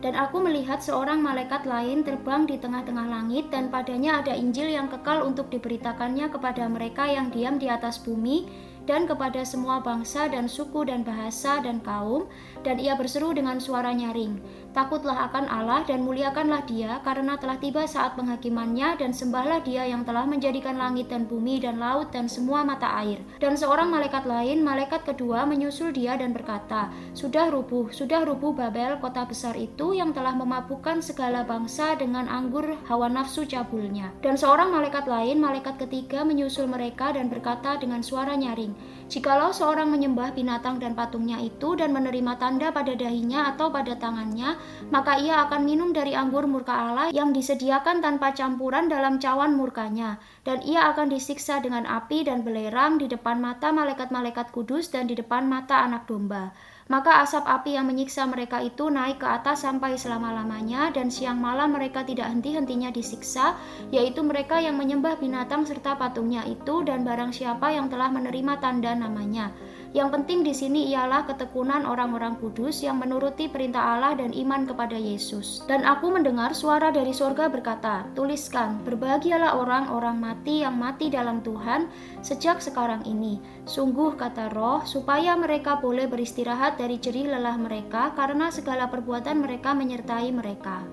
Dan aku melihat seorang malaikat lain terbang di tengah-tengah langit, dan padanya ada Injil yang kekal untuk diberitakannya kepada mereka yang diam di atas bumi, dan kepada semua bangsa dan suku dan bahasa dan kaum. Dan ia berseru dengan suara nyaring, takutlah akan Allah dan muliakanlah dia, karena telah tiba saat penghakimannya, dan sembahlah dia yang telah menjadikan langit dan bumi dan laut dan semua mata air. Dan seorang malaikat lain, malaikat kedua, menyusul dia dan berkata, sudah rubuh Babel, kota besar itu yang telah memabukkan segala bangsa dengan anggur hawa nafsu cabulnya. Dan seorang malaikat lain, malaikat ketiga, menyusul mereka dan berkata dengan suara nyaring, jikalau seorang menyembah binatang dan patungnya itu dan menerima tanda pada dahinya atau pada tangannya, maka ia akan minum dari anggur murka Allah yang disediakan tanpa campuran dalam cawan murkanya, dan ia akan disiksa dengan api dan belerang di depan mata malaikat-malaikat kudus dan di depan mata anak domba. Maka asap api yang menyiksa mereka itu naik ke atas sampai selama-lamanya, dan siang malam mereka tidak henti-hentinya disiksa, yaitu mereka yang menyembah binatang serta patungnya itu, dan barang siapa yang telah menerima tanda namanya. Yang penting di sini ialah ketekunan orang-orang kudus yang menuruti perintah Allah dan iman kepada Yesus. Dan aku mendengar suara dari sorga berkata, tuliskan, berbahagialah orang-orang mati yang mati dalam Tuhan sejak sekarang ini. Sungguh, kata Roh, supaya mereka boleh beristirahat dari jerih lelah mereka, karena segala perbuatan mereka menyertai mereka.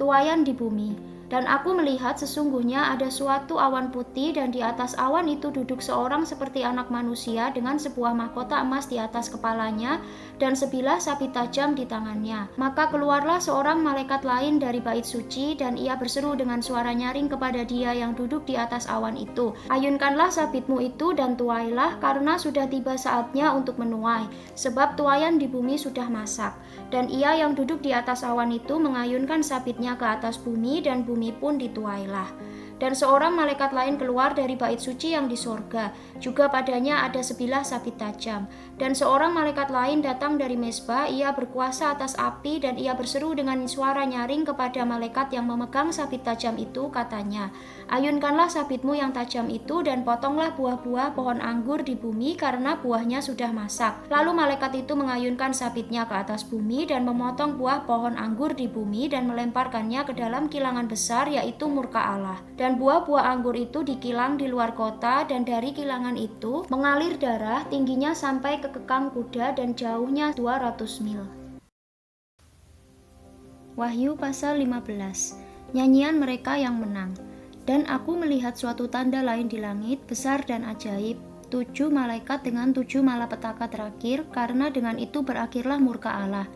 Tuaian di bumi. Dan aku melihat sesungguhnya ada suatu awan putih, dan di atas awan itu duduk seorang seperti anak manusia dengan sebuah mahkota emas di atas kepalanya dan sebilah sapi tajam di tangannya. Maka keluarlah seorang malaikat lain dari bait suci, dan ia berseru dengan suara nyaring kepada dia yang duduk di atas awan itu, "Ayunkanlah sabitmu itu dan tuailah, karena sudah tiba saatnya untuk menuai, sebab tuaian di bumi sudah masak." Dan ia yang duduk di atas awan itu mengayunkan sabitnya ke atas bumi, dan bumi pun dituailah. Dan seorang malaikat lain keluar dari bait suci yang di sorga, juga padanya ada sebilah sabit tajam. Dan seorang malaikat lain datang dari mezbah, ia berkuasa atas api, dan ia berseru dengan suara nyaring kepada malaikat yang memegang sabit tajam itu, katanya, "Ayunkanlah sabitmu yang tajam itu, dan potonglah buah-buah pohon anggur di bumi, karena buahnya sudah masak." Lalu malaikat itu mengayunkan sabitnya ke atas bumi, dan memotong buah pohon anggur di bumi, dan melemparkannya ke dalam kilangan besar, yaitu murka Allah. Dan buah-buah anggur itu dikilang di luar kota, dan dari kilangan itu mengalir darah, tingginya sampai ke kekang kuda dan jauhnya 200 mil. Wahyu pasal 15. Nyanyian mereka yang menang. Dan aku melihat suatu tanda lain di langit, besar dan ajaib, 7 malaikat dengan 7 malapetaka terakhir, karena dengan itu berakhirlah murka Allah.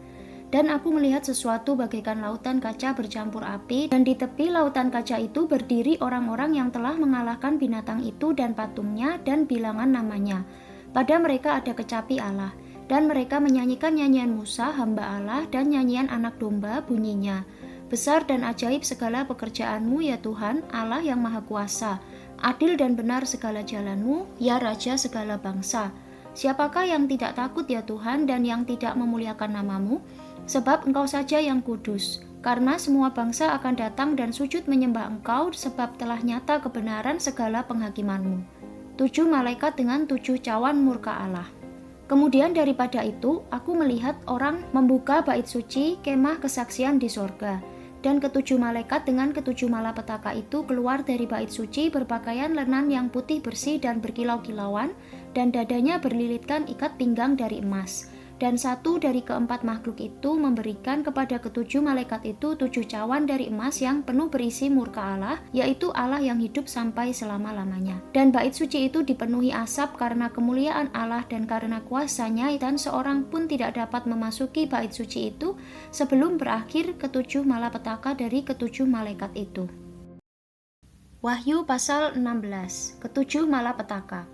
Dan aku melihat sesuatu bagaikan lautan kaca bercampur api, dan di tepi lautan kaca itu berdiri orang-orang yang telah mengalahkan binatang itu dan patungnya dan bilangan namanya. Pada mereka ada kecapi Allah, dan mereka menyanyikan nyanyian Musa, hamba Allah, dan nyanyian anak domba, bunyinya, "Besar dan ajaib segala pekerjaanmu, ya Tuhan, Allah yang Maha Kuasa. Adil dan benar segala jalanmu, ya Raja segala bangsa. Siapakah yang tidak takut, ya Tuhan, dan yang tidak memuliakan namamu? Sebab Engkau saja yang kudus. Karena semua bangsa akan datang dan sujud menyembah Engkau, sebab telah nyata kebenaran segala penghakimanmu." 7 malaikat dengan 7 cawan murka Allah. Kemudian daripada itu, aku melihat orang membuka bait suci kemah kesaksian di sorga. Dan ketujuh malaikat dengan ketujuh malapetaka itu keluar dari bait suci berpakaian lenan yang putih bersih dan berkilau-kilauan, dan dadanya berlilitkan ikat pinggang dari emas. Dan satu dari keempat makhluk itu memberikan kepada ketujuh malaikat itu 7 cawan dari emas yang penuh berisi murka Allah, yaitu Allah yang hidup sampai selama-lamanya. Dan bait suci itu dipenuhi asap karena kemuliaan Allah dan karena kuasanya, dan seorang pun tidak dapat memasuki bait suci itu sebelum berakhir ketujuh malapetaka dari ketujuh malaikat itu. Wahyu pasal 16. Ketujuh malapetaka.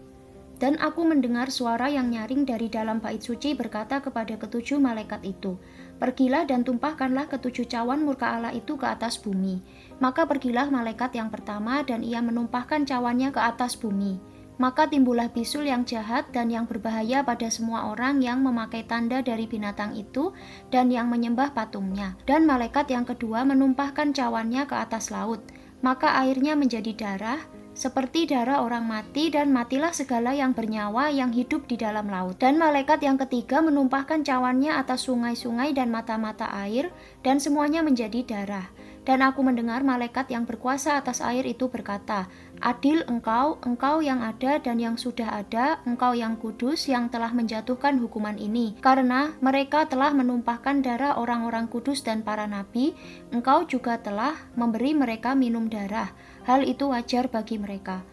Dan aku mendengar suara yang nyaring dari dalam bait suci berkata kepada ketujuh malaikat itu, "Pergilah dan tumpahkanlah ketujuh cawan murka Allah itu ke atas bumi." Maka pergilah malaikat yang pertama, dan ia menumpahkan cawannya ke atas bumi. Maka timbullah bisul yang jahat dan yang berbahaya pada semua orang yang memakai tanda dari binatang itu dan yang menyembah patungnya. Dan malaikat yang kedua menumpahkan cawannya ke atas laut. Maka airnya menjadi darah, seperti darah orang mati, dan matilah segala yang bernyawa yang hidup di dalam laut. Dan malaikat yang ketiga menumpahkan cawannya atas sungai-sungai dan mata-mata air, dan semuanya menjadi darah. Dan aku mendengar malaikat yang berkuasa atas air itu berkata, "Adil engkau, engkau yang ada dan yang sudah ada, engkau yang kudus yang telah menjatuhkan hukuman ini. Karena mereka telah menumpahkan darah orang-orang kudus dan para nabi, engkau juga telah memberi mereka minum darah. Hal itu wajar bagi mereka."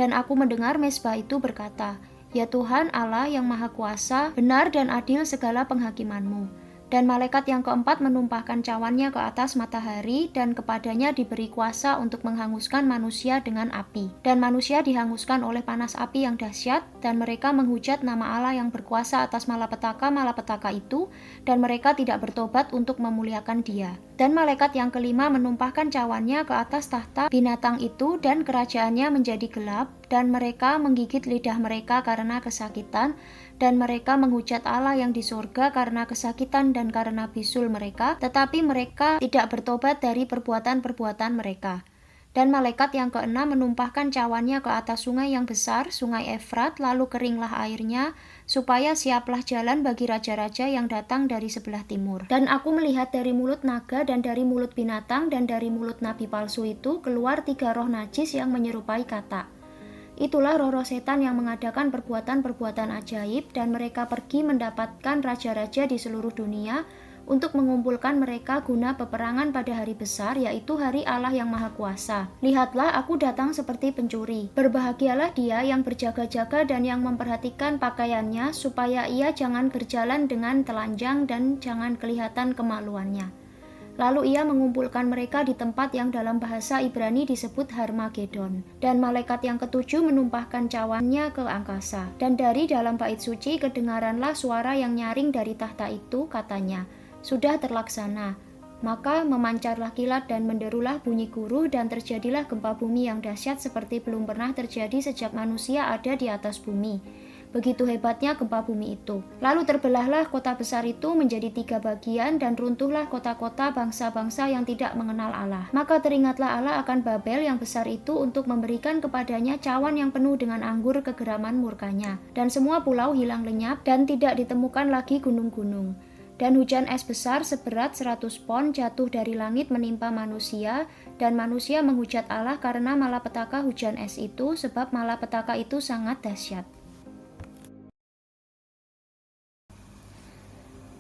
Dan aku mendengar mezbah itu berkata, "Ya Tuhan Allah yang Maha Kuasa, benar dan adil segala penghakimanmu." Dan malaikat yang keempat menumpahkan cawannya ke atas matahari, dan kepadanya diberi kuasa untuk menghanguskan manusia dengan api. Dan manusia dihanguskan oleh panas api yang dahsyat, dan mereka menghujat nama Allah yang berkuasa atas malapetaka-malapetaka itu, dan mereka tidak bertobat untuk memuliakan Dia. Dan malaikat yang kelima menumpahkan cawannya ke atas tahta binatang itu, dan kerajaannya menjadi gelap, dan mereka menggigit lidah mereka karena kesakitan, dan mereka menghujat Allah yang di sorga karena kesakitan dan karena bisul mereka, tetapi mereka tidak bertobat dari perbuatan-perbuatan mereka. Dan malaikat yang keenam menumpahkan cawannya ke atas sungai yang besar, sungai Efrat, lalu keringlah airnya, supaya siaplah jalan bagi raja-raja yang datang dari sebelah timur. Dan aku melihat dari mulut naga dan dari mulut binatang dan dari mulut nabi palsu itu keluar 3 roh najis yang menyerupai katak. Itulah roh-roh setan yang mengadakan perbuatan-perbuatan ajaib, dan mereka pergi mendapatkan raja-raja di seluruh dunia untuk mengumpulkan mereka guna peperangan pada hari besar, yaitu hari Allah yang Maha Kuasa. Lihatlah, aku datang seperti pencuri. Berbahagialah dia yang berjaga-jaga dan yang memperhatikan pakaiannya, supaya ia jangan berjalan dengan telanjang dan jangan kelihatan kemaluannya. Lalu ia mengumpulkan mereka di tempat yang dalam bahasa Ibrani disebut Harmagedon. Dan malaikat yang ketujuh menumpahkan cawannya ke angkasa. Dan dari dalam bait suci kedengaranlah suara yang nyaring dari tahta itu, katanya, "Sudah terlaksana." Maka memancarlah kilat dan menderulah bunyi guru dan terjadilah gempa bumi yang dahsyat seperti belum pernah terjadi sejak manusia ada di atas bumi. Begitu hebatnya gempa bumi itu. Lalu terbelahlah kota besar itu menjadi 3 bagian dan runtuhlah kota-kota bangsa-bangsa yang tidak mengenal Allah. Maka teringatlah Allah akan Babel yang besar itu untuk memberikan kepadanya cawan yang penuh dengan anggur kegeraman murkanya. Dan semua pulau hilang lenyap dan tidak ditemukan lagi gunung-gunung. Dan hujan es besar seberat 100 pon jatuh dari langit menimpa manusia, dan manusia menghujat Allah karena malapetaka hujan es itu, sebab malapetaka itu sangat dahsyat.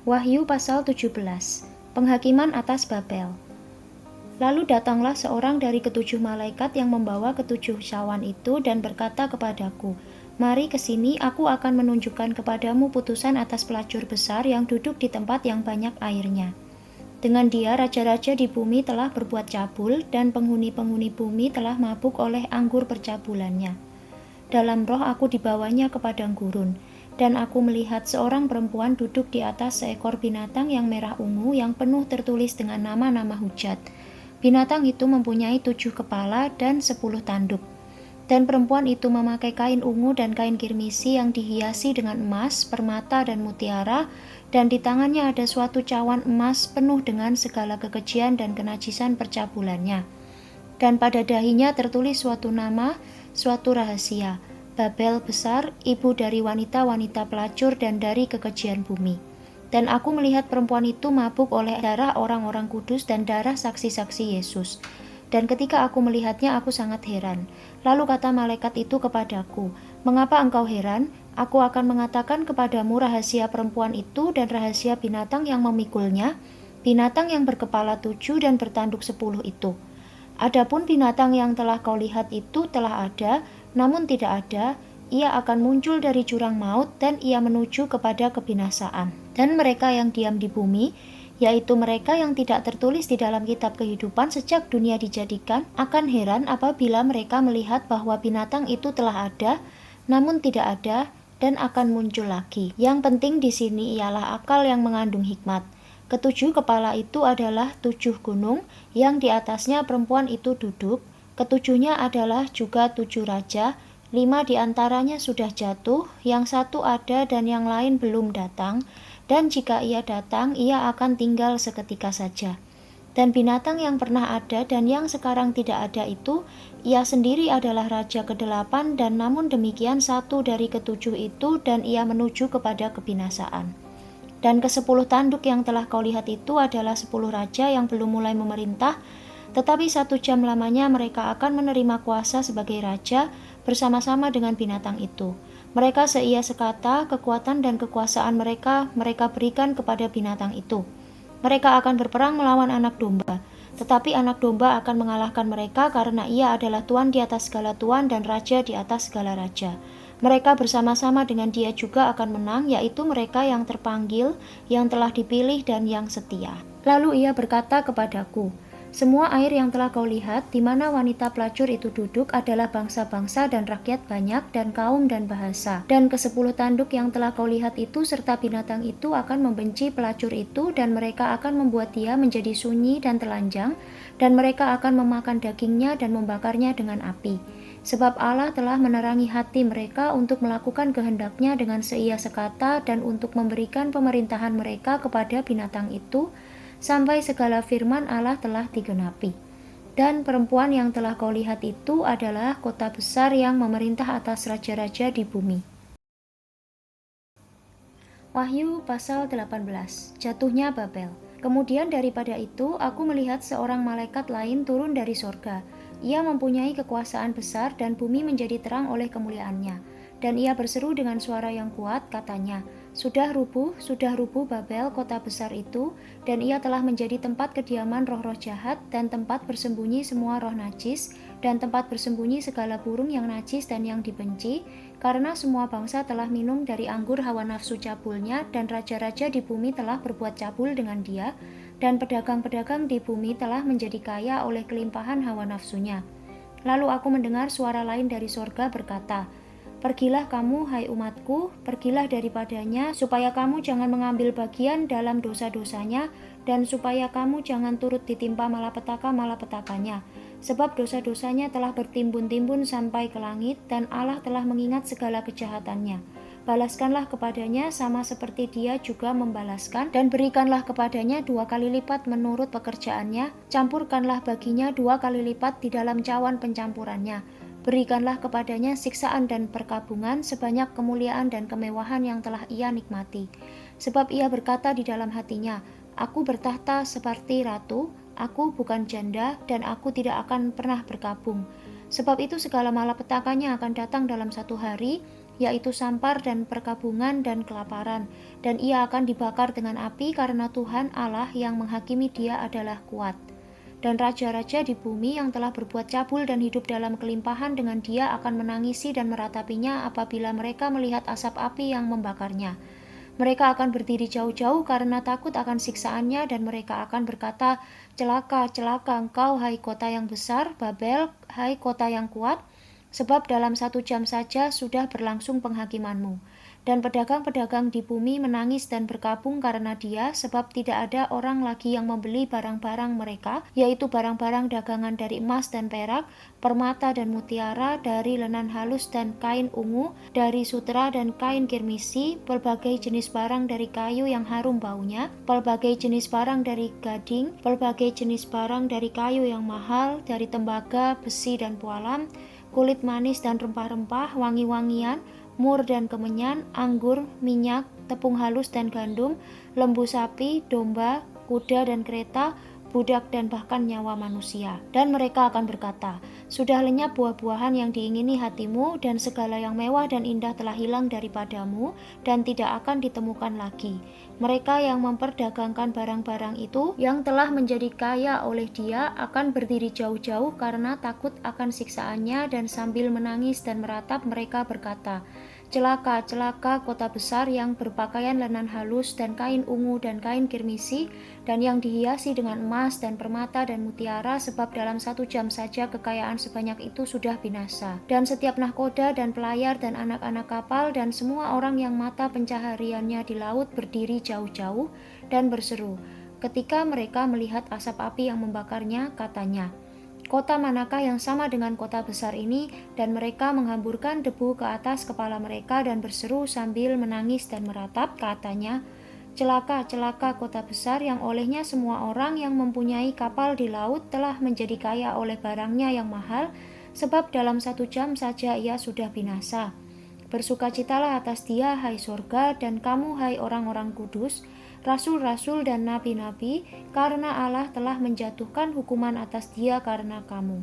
Wahyu pasal 17. Penghakiman atas Babel. Lalu datanglah seorang dari ketujuh malaikat yang membawa ketujuh cawan itu dan berkata kepadaku, "Mari ke sini, aku akan menunjukkan kepadamu putusan atas pelacur besar yang duduk di tempat yang banyak airnya. Dengan dia raja-raja di bumi telah berbuat cabul dan penghuni-penghuni bumi telah mabuk oleh anggur percabulannya. Dalam roh aku dibawanya ke padang gurun. Dan aku melihat seorang perempuan duduk di atas seekor binatang yang merah ungu yang penuh tertulis dengan nama-nama hujat. Binatang itu mempunyai 7 kepala dan 10 tanduk. Dan perempuan itu memakai kain ungu dan kain kirmisi yang dihiasi dengan emas, permata dan mutiara, dan di tangannya ada suatu cawan emas penuh dengan segala kekejian dan kenajisan percabulannya. Dan pada dahinya tertulis suatu nama, suatu rahasia, Babel besar, ibu dari wanita-wanita pelacur dan dari kekejian bumi. Dan aku melihat perempuan itu mabuk oleh darah orang-orang kudus dan darah saksi-saksi Yesus. Dan ketika aku melihatnya, aku sangat heran. Lalu kata malaikat itu kepadaku, "Mengapa engkau heran? Aku akan mengatakan kepadamu rahasia perempuan itu dan rahasia binatang yang memikulnya, binatang yang berkepala 7 dan bertanduk 10 itu. Adapun binatang yang telah kau lihat itu telah ada, namun tidak ada, ia akan muncul dari jurang maut dan ia menuju kepada kebinasaan. Dan mereka yang diam di bumi, yaitu mereka yang tidak tertulis di dalam kitab kehidupan sejak dunia dijadikan, akan heran apabila mereka melihat bahwa binatang itu telah ada, namun tidak ada, dan akan muncul lagi. Yang penting di sini ialah akal yang mengandung hikmat. Ketujuh kepala itu adalah 7 gunung, yang di atasnya perempuan itu duduk. Ketujuhnya adalah juga 7 raja, 5 diantaranya sudah jatuh, yang 1 ada dan yang lain belum datang, dan jika ia datang, ia akan tinggal seketika saja. Dan binatang yang pernah ada dan yang sekarang tidak ada itu, ia sendiri adalah raja ke-8, dan namun demikian 1 dari ke-7 itu, dan ia menuju kepada kebinasaan. Dan ke-10 tanduk yang telah kau lihat itu adalah 10 raja yang belum mulai memerintah, tetapi 1 jam lamanya mereka akan menerima kuasa sebagai raja bersama-sama dengan binatang itu. Mereka seia sekata, kekuatan dan kekuasaan mereka berikan kepada binatang itu. Mereka akan berperang melawan anak domba, tetapi anak domba akan mengalahkan mereka karena ia adalah tuan di atas segala tuan dan raja di atas segala raja. Mereka bersama-sama dengan dia juga akan menang, yaitu mereka yang terpanggil, yang telah dipilih dan yang setia. Lalu ia berkata kepadaku, "Semua air yang telah kau lihat, di mana wanita pelacur itu duduk, adalah bangsa-bangsa dan rakyat banyak, dan kaum dan bahasa. Dan ke-10 tanduk yang telah kau lihat itu, serta binatang itu akan membenci pelacur itu, dan mereka akan membuat dia menjadi sunyi dan telanjang, dan mereka akan memakan dagingnya dan membakarnya dengan api. Sebab Allah telah menerangi hati mereka untuk melakukan kehendaknya dengan seia sekata dan untuk memberikan pemerintahan mereka kepada binatang itu, sampai segala firman Allah telah digenapi. Dan perempuan yang telah kau lihat itu adalah kota besar yang memerintah atas raja-raja di bumi." Wahyu pasal 18. Jatuhnya Babel. Kemudian daripada itu, aku melihat seorang malaikat lain turun dari sorga. Ia mempunyai kekuasaan besar dan bumi menjadi terang oleh kemuliaannya. Dan ia berseru dengan suara yang kuat, katanya, Sudah rubuh Babel, kota besar itu, dan ia telah menjadi tempat kediaman roh-roh jahat dan tempat bersembunyi semua roh najis dan tempat bersembunyi segala burung yang najis dan yang dibenci, karena semua bangsa telah minum dari anggur hawa nafsu cabulnya dan raja-raja di bumi telah berbuat cabul dengan dia dan pedagang-pedagang di bumi telah menjadi kaya oleh kelimpahan hawa nafsunya. Lalu aku mendengar suara lain dari sorga berkata, "Pergilah kamu, hai umatku, pergilah daripadanya, supaya kamu jangan mengambil bagian dalam dosa-dosanya, dan supaya kamu jangan turut ditimpa malapetaka-malapetakanya. Sebab dosa-dosanya telah bertimbun-timbun sampai ke langit, dan Allah telah mengingat segala kejahatannya. Balaskanlah kepadanya sama seperti dia juga membalaskan, dan berikanlah kepadanya 2 kali lipat menurut pekerjaannya, campurkanlah baginya 2 kali lipat di dalam cawan pencampurannya. Berikanlah kepadanya siksaan dan perkabungan sebanyak kemuliaan dan kemewahan yang telah ia nikmati. Sebab ia berkata di dalam hatinya, aku bertahta seperti ratu, aku bukan janda, dan aku tidak akan pernah berkabung. Sebab itu segala malapetakannya akan datang dalam satu hari, yaitu sampar dan perkabungan dan kelaparan, dan ia akan dibakar dengan api karena Tuhan Allah yang menghakimi dia adalah kuat. Dan raja-raja di bumi yang telah berbuat cabul dan hidup dalam kelimpahan dengan dia akan menangisi dan meratapinya apabila mereka melihat asap api yang membakarnya. Mereka akan berdiri jauh-jauh karena takut akan siksaannya, dan mereka akan berkata, celaka, celaka engkau, hai kota yang besar, Babel, hai kota yang kuat, sebab dalam 1 jam saja sudah berlangsung penghakimanmu. Dan pedagang-pedagang di bumi menangis dan berkabung karena dia, sebab tidak ada orang lagi yang membeli barang-barang mereka, yaitu barang-barang dagangan dari emas dan perak, permata dan mutiara, dari lenan halus dan kain ungu, dari sutra dan kain kirmisi, pelbagai jenis barang dari kayu yang harum baunya, pelbagai jenis barang dari gading, pelbagai jenis barang dari kayu yang mahal, dari tembaga, besi dan pualam, kulit manis dan rempah-rempah, wangi-wangian, mur dan kemenyan, anggur, minyak, tepung halus dan gandum, lembu sapi, domba, kuda dan kereta, budak dan bahkan nyawa manusia. Dan mereka akan berkata, sudah lenyap buah-buahan yang diingini hatimu, dan segala yang mewah dan indah telah hilang daripadamu, dan tidak akan ditemukan lagi. Mereka yang memperdagangkan barang-barang itu, yang telah menjadi kaya oleh dia, akan berdiri jauh-jauh karena takut akan siksaannya, dan sambil menangis dan meratap mereka berkata, celaka, celaka kota besar yang berpakaian lenan halus dan kain ungu dan kain kirmisi, dan yang dihiasi dengan emas dan permata dan mutiara, sebab dalam 1 jam saja kekayaan sebanyak itu sudah binasa. Dan setiap nahkoda dan pelayar dan anak-anak kapal dan semua orang yang mata pencahariannya di laut berdiri jauh-jauh dan berseru. Ketika mereka melihat asap api yang membakarnya, katanya, kota manakah yang sama dengan kota besar ini? Dan mereka menghamburkan debu ke atas kepala mereka dan berseru sambil menangis dan meratap, katanya, celaka, celaka kota besar yang olehnya semua orang yang mempunyai kapal di laut telah menjadi kaya oleh barangnya yang mahal, sebab dalam 1 jam saja ia sudah binasa. Bersukacitalah atas dia, hai sorga, dan kamu, hai orang-orang kudus, rasul-rasul dan nabi-nabi, karena Allah telah menjatuhkan hukuman atas dia karena kamu.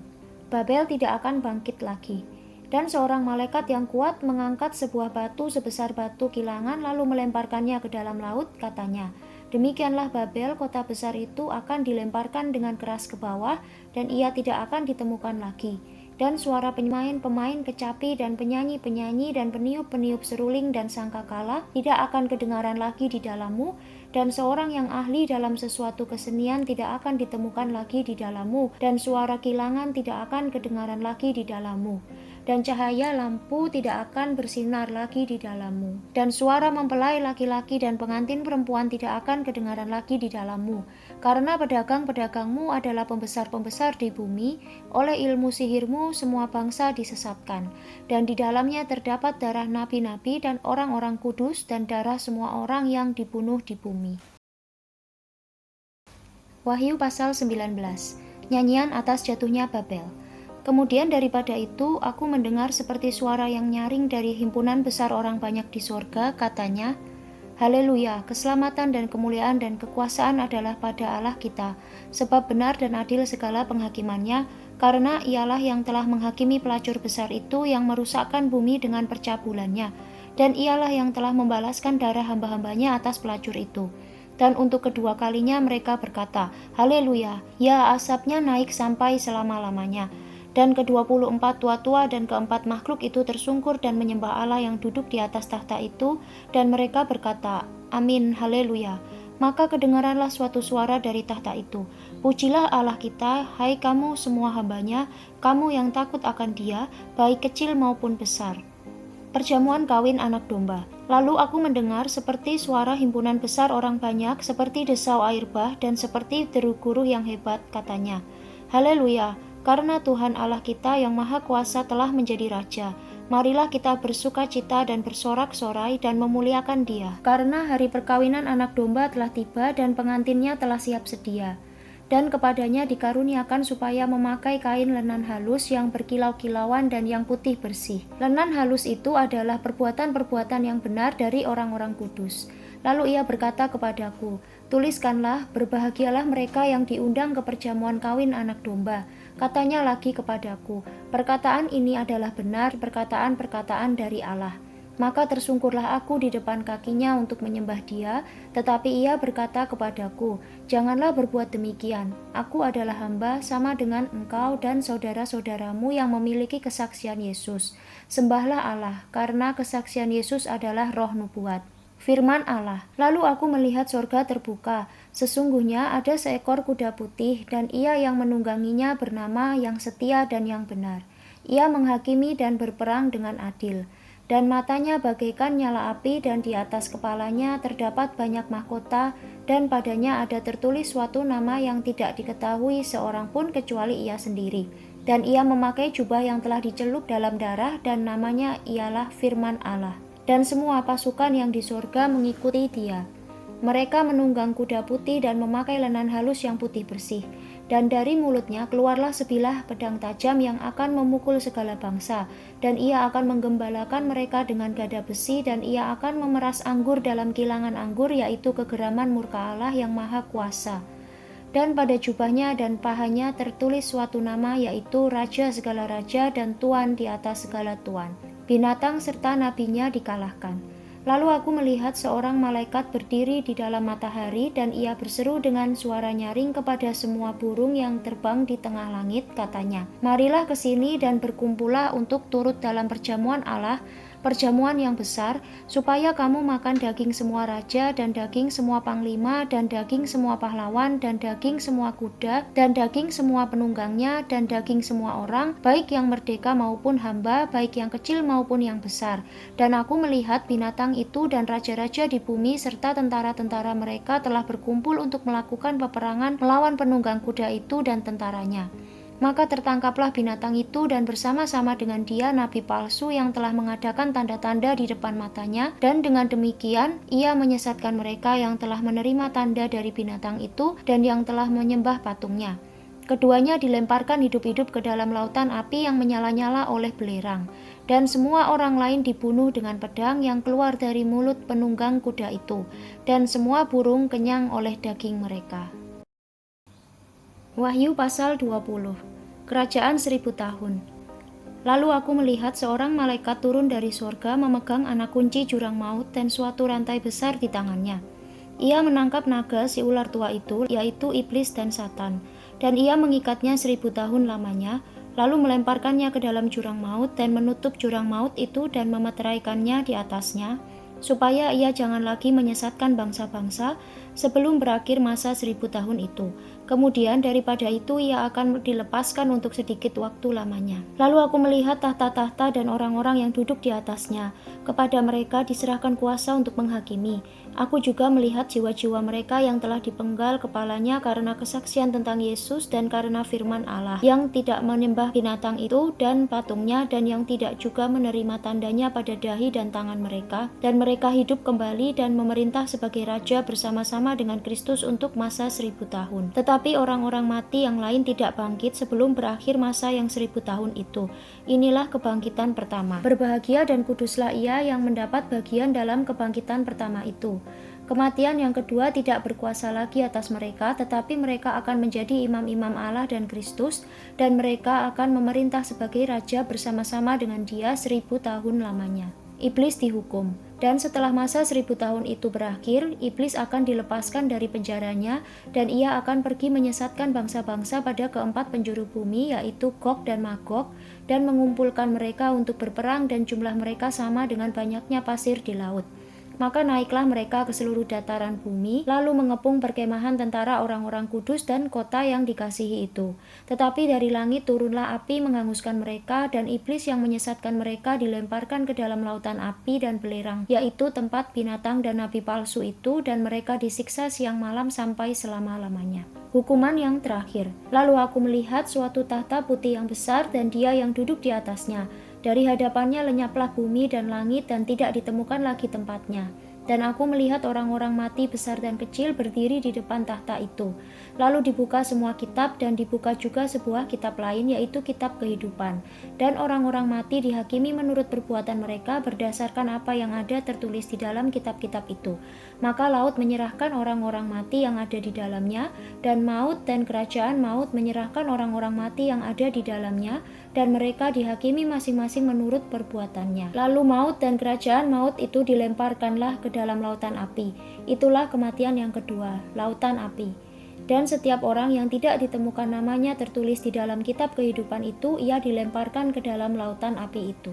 Babel tidak akan bangkit lagi. Dan seorang malaikat yang kuat mengangkat sebuah batu sebesar batu kilangan lalu melemparkannya ke dalam laut, katanya, demikianlah Babel, kota besar itu akan dilemparkan dengan keras ke bawah, dan ia tidak akan ditemukan lagi. Dan suara pemain-pemain kecapi dan penyanyi-penyanyi dan peniup-peniup seruling dan sangkakala tidak akan kedengaran lagi di dalammu, dan seorang yang ahli dalam sesuatu kesenian tidak akan ditemukan lagi di dalammu, dan suara kilangan tidak akan kedengaran lagi di dalammu, dan cahaya lampu tidak akan bersinar lagi di dalammu, dan suara mempelai laki-laki dan pengantin perempuan tidak akan kedengaran lagi di dalammu, karena pedagang-pedagangmu adalah pembesar-pembesar di bumi. Oleh ilmu sihirmu semua bangsa disesatkan, dan di dalamnya terdapat darah nabi-nabi dan orang-orang kudus dan darah semua orang yang dibunuh di bumi. Wahyu pasal 19. Nyanyian atas jatuhnya Babel. Kemudian daripada itu aku mendengar seperti suara yang nyaring dari himpunan besar orang banyak di sorga, katanya, haleluya, keselamatan dan kemuliaan dan kekuasaan adalah pada Allah kita, sebab benar dan adil segala penghakimannya, karena ialah yang telah menghakimi pelacur besar itu yang merusakkan bumi dengan percabulannya. Dan ialah yang telah membalaskan darah hamba-hambanya atas pelacur itu. Dan untuk kedua kalinya mereka berkata, Haleluya, ya asapnya naik sampai selama-lamanya. Dan ke-24 tua-tua dan keempat makhluk itu tersungkur dan menyembah Allah yang duduk di atas tahta itu, dan mereka berkata, Amin, Haleluya. Maka kedengaranlah suatu suara dari tahta itu, Pujilah Allah kita, hai kamu semua hambanya, kamu yang takut akan Dia, baik kecil maupun besar. Perjamuan kawin anak domba. Lalu aku mendengar seperti suara himpunan besar orang banyak, seperti desau air bah, dan seperti deru guru yang hebat, katanya, Haleluya, karena Tuhan Allah kita yang maha kuasa telah menjadi Raja. Marilah kita bersuka cita dan bersorak-sorai dan memuliakan Dia, karena hari perkawinan anak domba telah tiba dan pengantinnya telah siap sedia. Dan kepadanya dikaruniakan supaya memakai kain lenan halus yang berkilau-kilauan dan yang putih bersih. Lenan halus itu adalah perbuatan-perbuatan yang benar dari orang-orang kudus. Lalu ia berkata kepadaku, Tuliskanlah, berbahagialah mereka yang diundang ke perjamuan kawin anak domba. Katanya lagi kepadaku, perkataan ini adalah benar, perkataan-perkataan dari Allah. Maka tersungkurlah aku di depan kakinya untuk menyembah Dia, tetapi ia berkata kepadaku, Janganlah berbuat demikian, aku adalah hamba sama dengan engkau dan saudara-saudaramu yang memiliki kesaksian Yesus. Sembahlah Allah, karena kesaksian Yesus adalah roh nubuat. Firman Allah, lalu aku melihat sorga terbuka, sesungguhnya ada seekor kuda putih dan ia yang menungganginya bernama yang setia dan yang benar. Ia menghakimi dan berperang dengan adil. Dan matanya bagaikan nyala api dan di atas kepalanya terdapat banyak mahkota dan padanya ada tertulis suatu nama yang tidak diketahui seorang pun kecuali ia sendiri. Dan ia memakai jubah yang telah dicelup dalam darah dan namanya ialah Firman Allah. Dan semua pasukan yang di sorga mengikuti Dia. Mereka menunggang kuda putih dan memakai lenan halus yang putih bersih. Dan dari mulutnya keluarlah sebilah pedang tajam yang akan memukul segala bangsa, dan ia akan menggembalakan mereka dengan gada besi, dan ia akan memeras anggur dalam kilangan anggur, yaitu kegeraman murka Allah yang maha kuasa. Dan pada jubahnya dan pahanya tertulis suatu nama, yaitu Raja segala raja dan Tuan di atas segala tuan. Binatang serta nabinya dikalahkan. Lalu aku melihat seorang malaikat berdiri di dalam matahari dan ia berseru dengan suara nyaring kepada semua burung yang terbang di tengah langit, katanya, Marilah ke sini dan berkumpullah untuk turut dalam perjamuan Allah, perjamuan yang besar, supaya kamu makan daging semua raja dan daging semua panglima dan daging semua pahlawan dan daging semua kuda dan daging semua penunggangnya dan daging semua orang, baik yang merdeka maupun hamba, baik yang kecil maupun yang besar. Dan aku melihat binatang itu dan raja-raja di bumi serta tentara-tentara mereka telah berkumpul untuk melakukan peperangan melawan penunggang kuda itu dan tentaranya. Maka tertangkaplah binatang itu dan bersama-sama dengan dia nabi palsu yang telah mengadakan tanda-tanda di depan matanya, dan dengan demikian ia menyesatkan mereka yang telah menerima tanda dari binatang itu dan yang telah menyembah patungnya. Keduanya dilemparkan hidup-hidup ke dalam lautan api yang menyala-nyala oleh belerang. Dan semua orang lain dibunuh dengan pedang yang keluar dari mulut penunggang kuda itu, dan semua burung kenyang oleh daging mereka. Wahyu pasal 20. Kerajaan 1000 tahun. Lalu aku melihat seorang malaikat turun dari sorga memegang anak kunci jurang maut dan suatu rantai besar di tangannya. Ia menangkap naga si ular tua itu, yaitu iblis dan Satan, dan ia mengikatnya 1000 tahun lamanya, lalu melemparkannya ke dalam jurang maut dan menutup jurang maut itu dan memeteraikannya di atasnya, supaya ia jangan lagi menyesatkan bangsa-bangsa sebelum berakhir masa 1000 tahun itu. Kemudian daripada itu ia akan dilepaskan untuk sedikit waktu lamanya. Lalu aku melihat tahta-tahta dan orang-orang yang duduk di atasnya. Kepada mereka diserahkan kuasa untuk menghakimi. Aku juga melihat jiwa-jiwa mereka yang telah dipenggal kepalanya karena kesaksian tentang Yesus dan karena firman Allah, yang tidak menyembah binatang itu dan patungnya, dan yang tidak juga menerima tandanya pada dahi dan tangan mereka, dan mereka hidup kembali dan memerintah sebagai raja bersama-sama dengan Kristus untuk masa 1000 tahun. Tetapi orang-orang mati yang lain tidak bangkit sebelum berakhir masa yang 1000 tahun itu. Inilah kebangkitan pertama. Berbahagia dan kuduslah ia yang mendapat bagian dalam kebangkitan pertama itu. Kematian yang kedua tidak berkuasa lagi atas mereka, tetapi mereka akan menjadi imam-imam Allah dan Kristus, dan mereka akan memerintah sebagai raja bersama-sama dengan Dia 1000 tahun lamanya. Iblis dihukum. Dan setelah masa 1000 tahun itu berakhir, iblis akan dilepaskan dari penjaranya dan ia akan pergi menyesatkan bangsa-bangsa pada keempat penjuru bumi, yaitu Gog dan Magog, dan mengumpulkan mereka untuk berperang dan jumlah mereka sama dengan banyaknya pasir di laut. Maka naiklah mereka ke seluruh dataran bumi, lalu mengepung perkemahan tentara orang-orang kudus dan kota yang dikasihi itu. Tetapi dari langit turunlah api menghanguskan mereka, dan iblis yang menyesatkan mereka dilemparkan ke dalam lautan api dan belerang, yaitu tempat binatang dan nabi palsu itu, dan mereka disiksa siang malam sampai selama-lamanya. Hukuman yang terakhir. Lalu aku melihat suatu tahta putih yang besar dan dia yang duduk di atasnya. Dari hadapannya lenyaplah bumi dan langit dan tidak ditemukan lagi tempatnya. Dan aku melihat orang-orang mati besar dan kecil berdiri di depan tahta itu. Lalu dibuka semua kitab dan dibuka juga sebuah kitab lain, yaitu kitab kehidupan. Dan orang-orang mati dihakimi menurut perbuatan mereka berdasarkan apa yang ada tertulis di dalam kitab-kitab itu. Maka laut menyerahkan orang-orang mati yang ada di dalamnya, dan maut dan kerajaan maut menyerahkan orang-orang mati yang ada di dalamnya, dan mereka dihakimi masing-masing menurut perbuatannya. Lalu maut dan kerajaan maut itu dilemparkanlah ke dalam lautan api. Itulah kematian yang kedua, lautan api. Dan setiap orang yang tidak ditemukan namanya tertulis di dalam kitab kehidupan itu, ia dilemparkan ke dalam lautan api itu.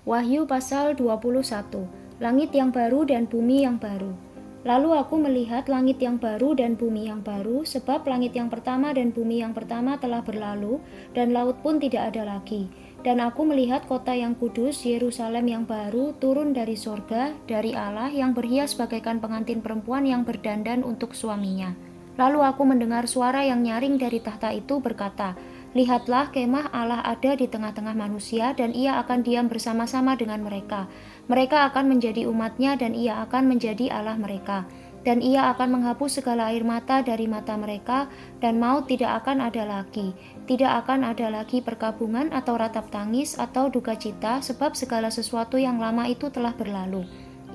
Wahyu pasal 21. Langit yang baru dan bumi yang baru. Lalu aku melihat langit yang baru dan bumi yang baru, sebab langit yang pertama dan bumi yang pertama telah berlalu, dan laut pun tidak ada lagi. Dan aku melihat kota yang kudus, Yerusalem yang baru, turun dari sorga, dari Allah, yang berhias bagaikan pengantin perempuan yang berdandan untuk suaminya. Lalu aku mendengar suara yang nyaring dari tahta itu berkata, "Lihatlah, kemah Allah ada di tengah-tengah manusia, dan ia akan diam bersama-sama dengan mereka. Mereka akan menjadi umatnya, dan ia akan menjadi Allah mereka. Dan ia akan menghapus segala air mata dari mata mereka, dan maut tidak akan ada lagi. Tidak akan ada lagi perkabungan atau ratap tangis atau duka cita, sebab segala sesuatu yang lama itu telah berlalu."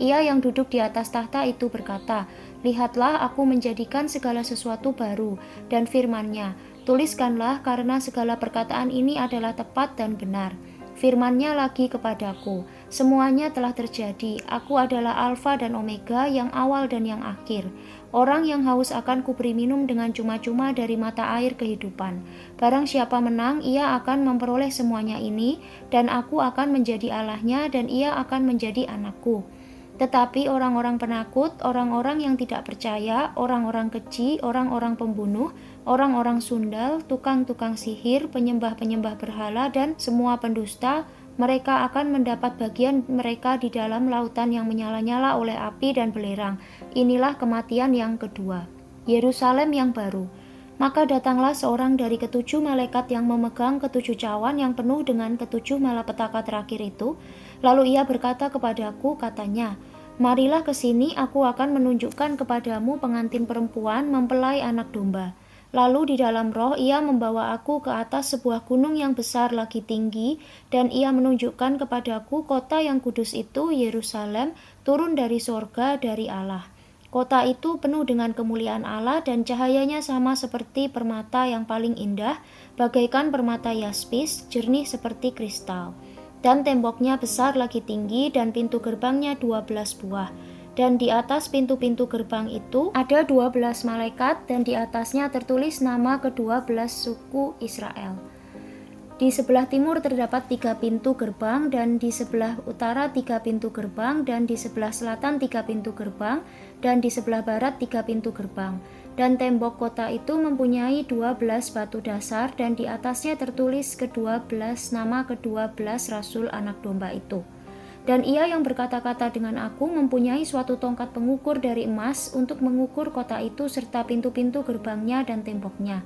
Ia yang duduk di atas tahta itu berkata, "Lihatlah, aku menjadikan segala sesuatu baru," dan firman-Nya, "Tuliskanlah, karena segala perkataan ini adalah tepat dan benar." Firman-Nya lagi kepadaku, "Semuanya telah terjadi. Aku adalah Alfa dan Omega, yang awal dan yang akhir. Orang yang haus akan kuberi minum dengan cuma-cuma dari mata air kehidupan. Barang siapa menang, ia akan memperoleh semuanya ini, dan aku akan menjadi Allahnya, dan ia akan menjadi anakku. Tetapi orang-orang penakut, orang-orang yang tidak percaya, orang-orang keji, orang-orang pembunuh, orang-orang sundal, tukang-tukang sihir, penyembah-penyembah berhala, dan semua pendusta, mereka akan mendapat bagian mereka di dalam lautan yang menyala-nyala oleh api dan belerang. Inilah kematian yang kedua." Yerusalem yang baru. Maka datanglah seorang dari ketujuh malaikat yang memegang ketujuh cawan yang penuh dengan ketujuh malapetaka terakhir itu. Lalu ia berkata kepadaku, katanya, "Marilah ke sini, aku akan menunjukkan kepadamu pengantin perempuan mempelai anak domba." Lalu di dalam roh ia membawa aku ke atas sebuah gunung yang besar lagi tinggi, dan ia menunjukkan kepadaku kota yang kudus itu, Yerusalem, turun dari sorga dari Allah. Kota itu penuh dengan kemuliaan Allah, dan cahayanya sama seperti permata yang paling indah, bagaikan permata yaspis, jernih seperti kristal. Dan temboknya besar lagi tinggi, dan pintu gerbangnya 12 buah. Dan di atas pintu-pintu gerbang itu ada 12 malaikat, dan di atasnya tertulis nama ke-12 suku Israel. Di sebelah timur terdapat 3 pintu gerbang, dan di sebelah utara 3 pintu gerbang, dan di sebelah selatan 3 pintu gerbang, dan di sebelah barat 3 pintu gerbang. Dan tembok kota itu mempunyai 12 batu dasar, dan di atasnya tertulis ke-12 nama ke-12 Rasul Anak Domba itu. Dan ia yang berkata-kata dengan aku mempunyai suatu tongkat pengukur dari emas untuk mengukur kota itu serta pintu-pintu gerbangnya dan temboknya.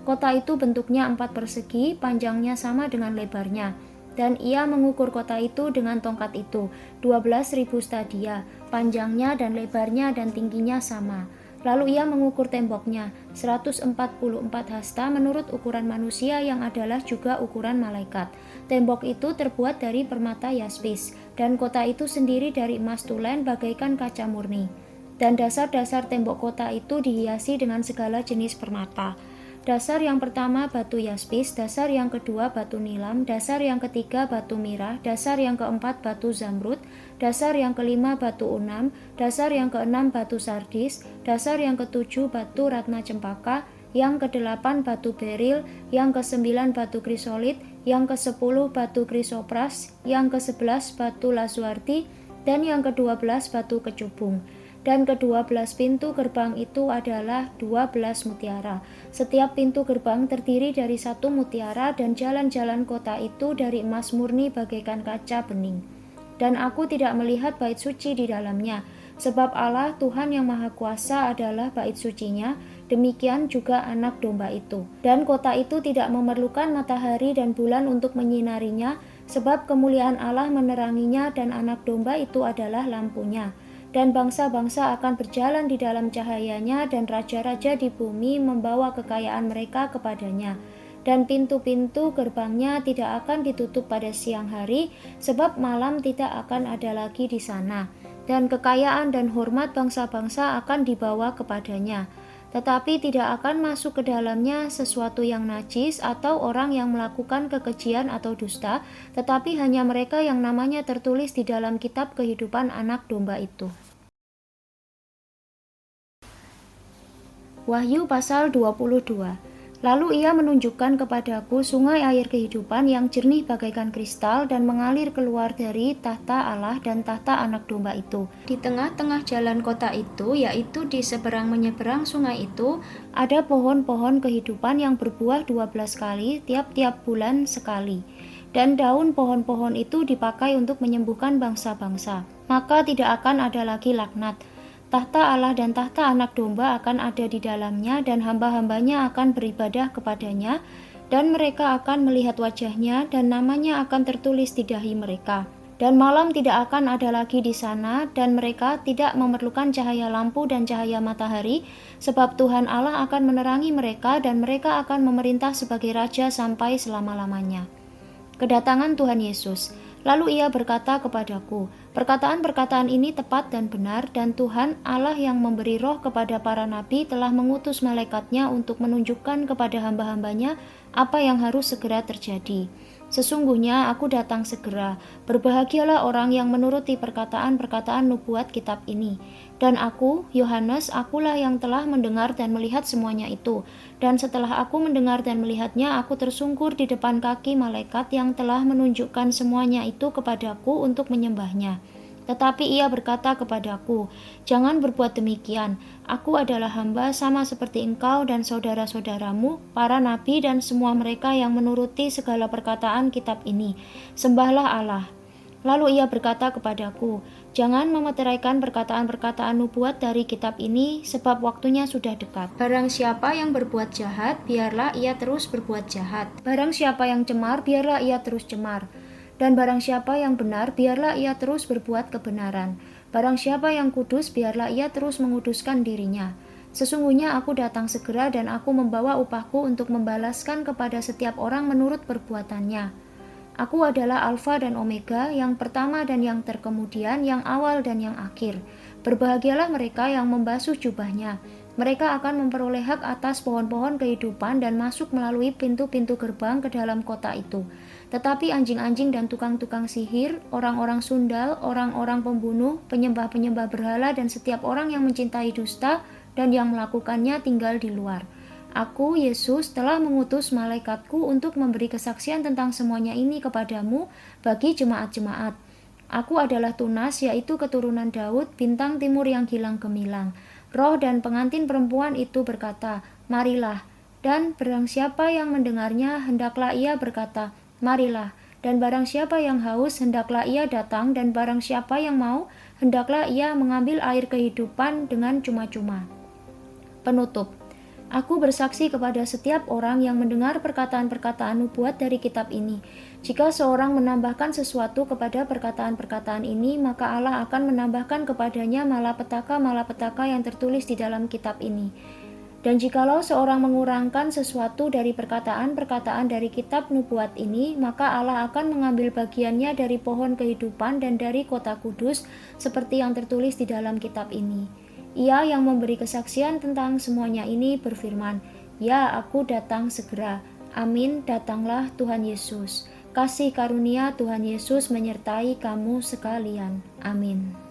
Kota itu bentuknya 4 persegi, panjangnya sama dengan lebarnya. Dan ia mengukur kota itu dengan tongkat itu, 12.000 stadia, panjangnya dan lebarnya dan tingginya sama. Lalu ia mengukur temboknya, 144 hasta menurut ukuran manusia yang adalah juga ukuran malaikat. Tembok itu terbuat dari permata yaspis, dan kota itu sendiri dari emas tulen bagaikan kaca murni. Dan dasar-dasar tembok kota itu dihiasi dengan segala jenis permata. Dasar yang pertama batu yaspis, dasar yang kedua batu nilam, dasar yang ketiga batu mirah, dasar yang keempat batu zamrud, dasar yang kelima batu unam, dasar yang keenam batu sardis, dasar yang ketujuh batu ratna cempaka, yang kedelapan batu beril, yang kesembilan batu krisolit, yang kesepuluh batu krisopras, yang kesebelas batu lasuardi, dan yang ke-12 batu kecubung. Dan ke-12 pintu gerbang itu adalah 12 mutiara. Setiap pintu gerbang terdiri dari satu mutiara, dan jalan-jalan kota itu dari emas murni bagaikan kaca bening. Dan aku tidak melihat bait suci di dalamnya, sebab Allah Tuhan yang Maha Kuasa adalah bait sucinya, demikian juga anak domba itu. Dan kota itu tidak memerlukan matahari dan bulan untuk menyinarinya, sebab kemuliaan Allah meneranginya dan anak domba itu adalah lampunya. Dan bangsa-bangsa akan berjalan di dalam cahayanya, dan raja-raja di bumi membawa kekayaan mereka kepadanya. Dan pintu-pintu gerbangnya tidak akan ditutup pada siang hari, sebab malam tidak akan ada lagi di sana. Dan kekayaan dan hormat bangsa-bangsa akan dibawa kepadanya. Tetapi tidak akan masuk ke dalamnya sesuatu yang najis atau orang yang melakukan kekejian atau dusta, tetapi hanya mereka yang namanya tertulis di dalam kitab kehidupan anak domba itu. Wahyu pasal 22. Lalu ia menunjukkan kepadaku sungai air kehidupan yang jernih bagaikan kristal dan mengalir keluar dari tahta Allah dan tahta anak domba itu. Di tengah-tengah jalan kota itu, yaitu di seberang menyeberang sungai itu, ada pohon-pohon kehidupan yang berbuah 12 kali, tiap-tiap bulan sekali. Dan daun pohon-pohon itu dipakai untuk menyembuhkan bangsa-bangsa. Maka tidak akan ada lagi laknat. Tahta Allah dan tahta anak domba akan ada di dalamnya, dan hamba-hambanya akan beribadah kepadanya, dan mereka akan melihat wajahnya, dan namanya akan tertulis di dahi mereka. Dan malam tidak akan ada lagi di sana, dan mereka tidak memerlukan cahaya lampu dan cahaya matahari, sebab Tuhan Allah akan menerangi mereka, dan mereka akan memerintah sebagai raja sampai selama-lamanya. Kedatangan Tuhan Yesus. Lalu ia berkata kepadaku, perkataan-perkataan ini tepat dan benar, dan Tuhan Allah yang memberi roh kepada para nabi telah mengutus malaikatnya untuk menunjukkan kepada hamba-hambanya apa yang harus segera terjadi. Sesungguhnya aku datang segera. Berbahagialah orang yang menuruti perkataan-perkataan nubuat kitab ini. Dan aku, Yohanes, akulah yang telah mendengar dan melihat semuanya itu. Dan setelah aku mendengar dan melihatnya, aku tersungkur di depan kaki malaikat yang telah menunjukkan semuanya itu kepadaku untuk menyembahnya. Tetapi ia berkata kepadaku, jangan berbuat demikian. Aku adalah hamba sama seperti engkau dan saudara-saudaramu, para nabi dan semua mereka yang menuruti segala perkataan kitab ini. Sembahlah Allah. Lalu ia berkata kepadaku, jangan memeteraikan perkataan-perkataan nubuat dari kitab ini, sebab waktunya sudah dekat. Barang siapa yang berbuat jahat, biarlah ia terus berbuat jahat. Barang siapa yang cemar, biarlah ia terus cemar. Dan barang siapa yang benar, biarlah ia terus berbuat kebenaran. Barang siapa yang kudus, biarlah ia terus menguduskan dirinya. Sesungguhnya aku datang segera, dan aku membawa upahku untuk membalaskan kepada setiap orang menurut perbuatannya. Aku adalah Alfa dan Omega, yang pertama dan yang terkemudian, yang awal dan yang akhir. Berbahagialah mereka yang membasuh jubahnya. Mereka akan memperoleh hak atas pohon-pohon kehidupan dan masuk melalui pintu-pintu gerbang ke dalam kota itu. Tetapi anjing-anjing dan tukang-tukang sihir, orang-orang sundal, orang-orang pembunuh, penyembah-penyembah berhala, dan setiap orang yang mencintai dusta dan yang melakukannya tinggal di luar. Aku, Yesus, telah mengutus malaikatku untuk memberi kesaksian tentang semuanya ini kepadamu bagi jemaat-jemaat. Aku adalah Tunas, yaitu keturunan Daud, bintang timur yang gilang gemilang. Roh dan pengantin perempuan itu berkata, marilah. Dan barang siapa yang mendengarnya, hendaklah ia berkata, marilah. Dan barang siapa yang haus, hendaklah ia datang, dan barang siapa yang mau, hendaklah ia mengambil air kehidupan dengan cuma-cuma. Penutup. Aku bersaksi kepada setiap orang yang mendengar perkataan-perkataan nubuat dari kitab ini. Jika seorang menambahkan sesuatu kepada perkataan-perkataan ini, maka Allah akan menambahkan kepadanya malapetaka-malapetaka yang tertulis di dalam kitab ini. Dan jikalau seorang mengurangkan sesuatu dari perkataan-perkataan dari kitab nubuat ini, maka Allah akan mengambil bagiannya dari pohon kehidupan dan dari kota kudus, seperti yang tertulis di dalam kitab ini. Ia yang memberi kesaksian tentang semuanya ini berfirman, Ya, aku datang segera. Amin, datanglah Tuhan Yesus. Kasih karunia Tuhan Yesus menyertai kamu sekalian. Amin.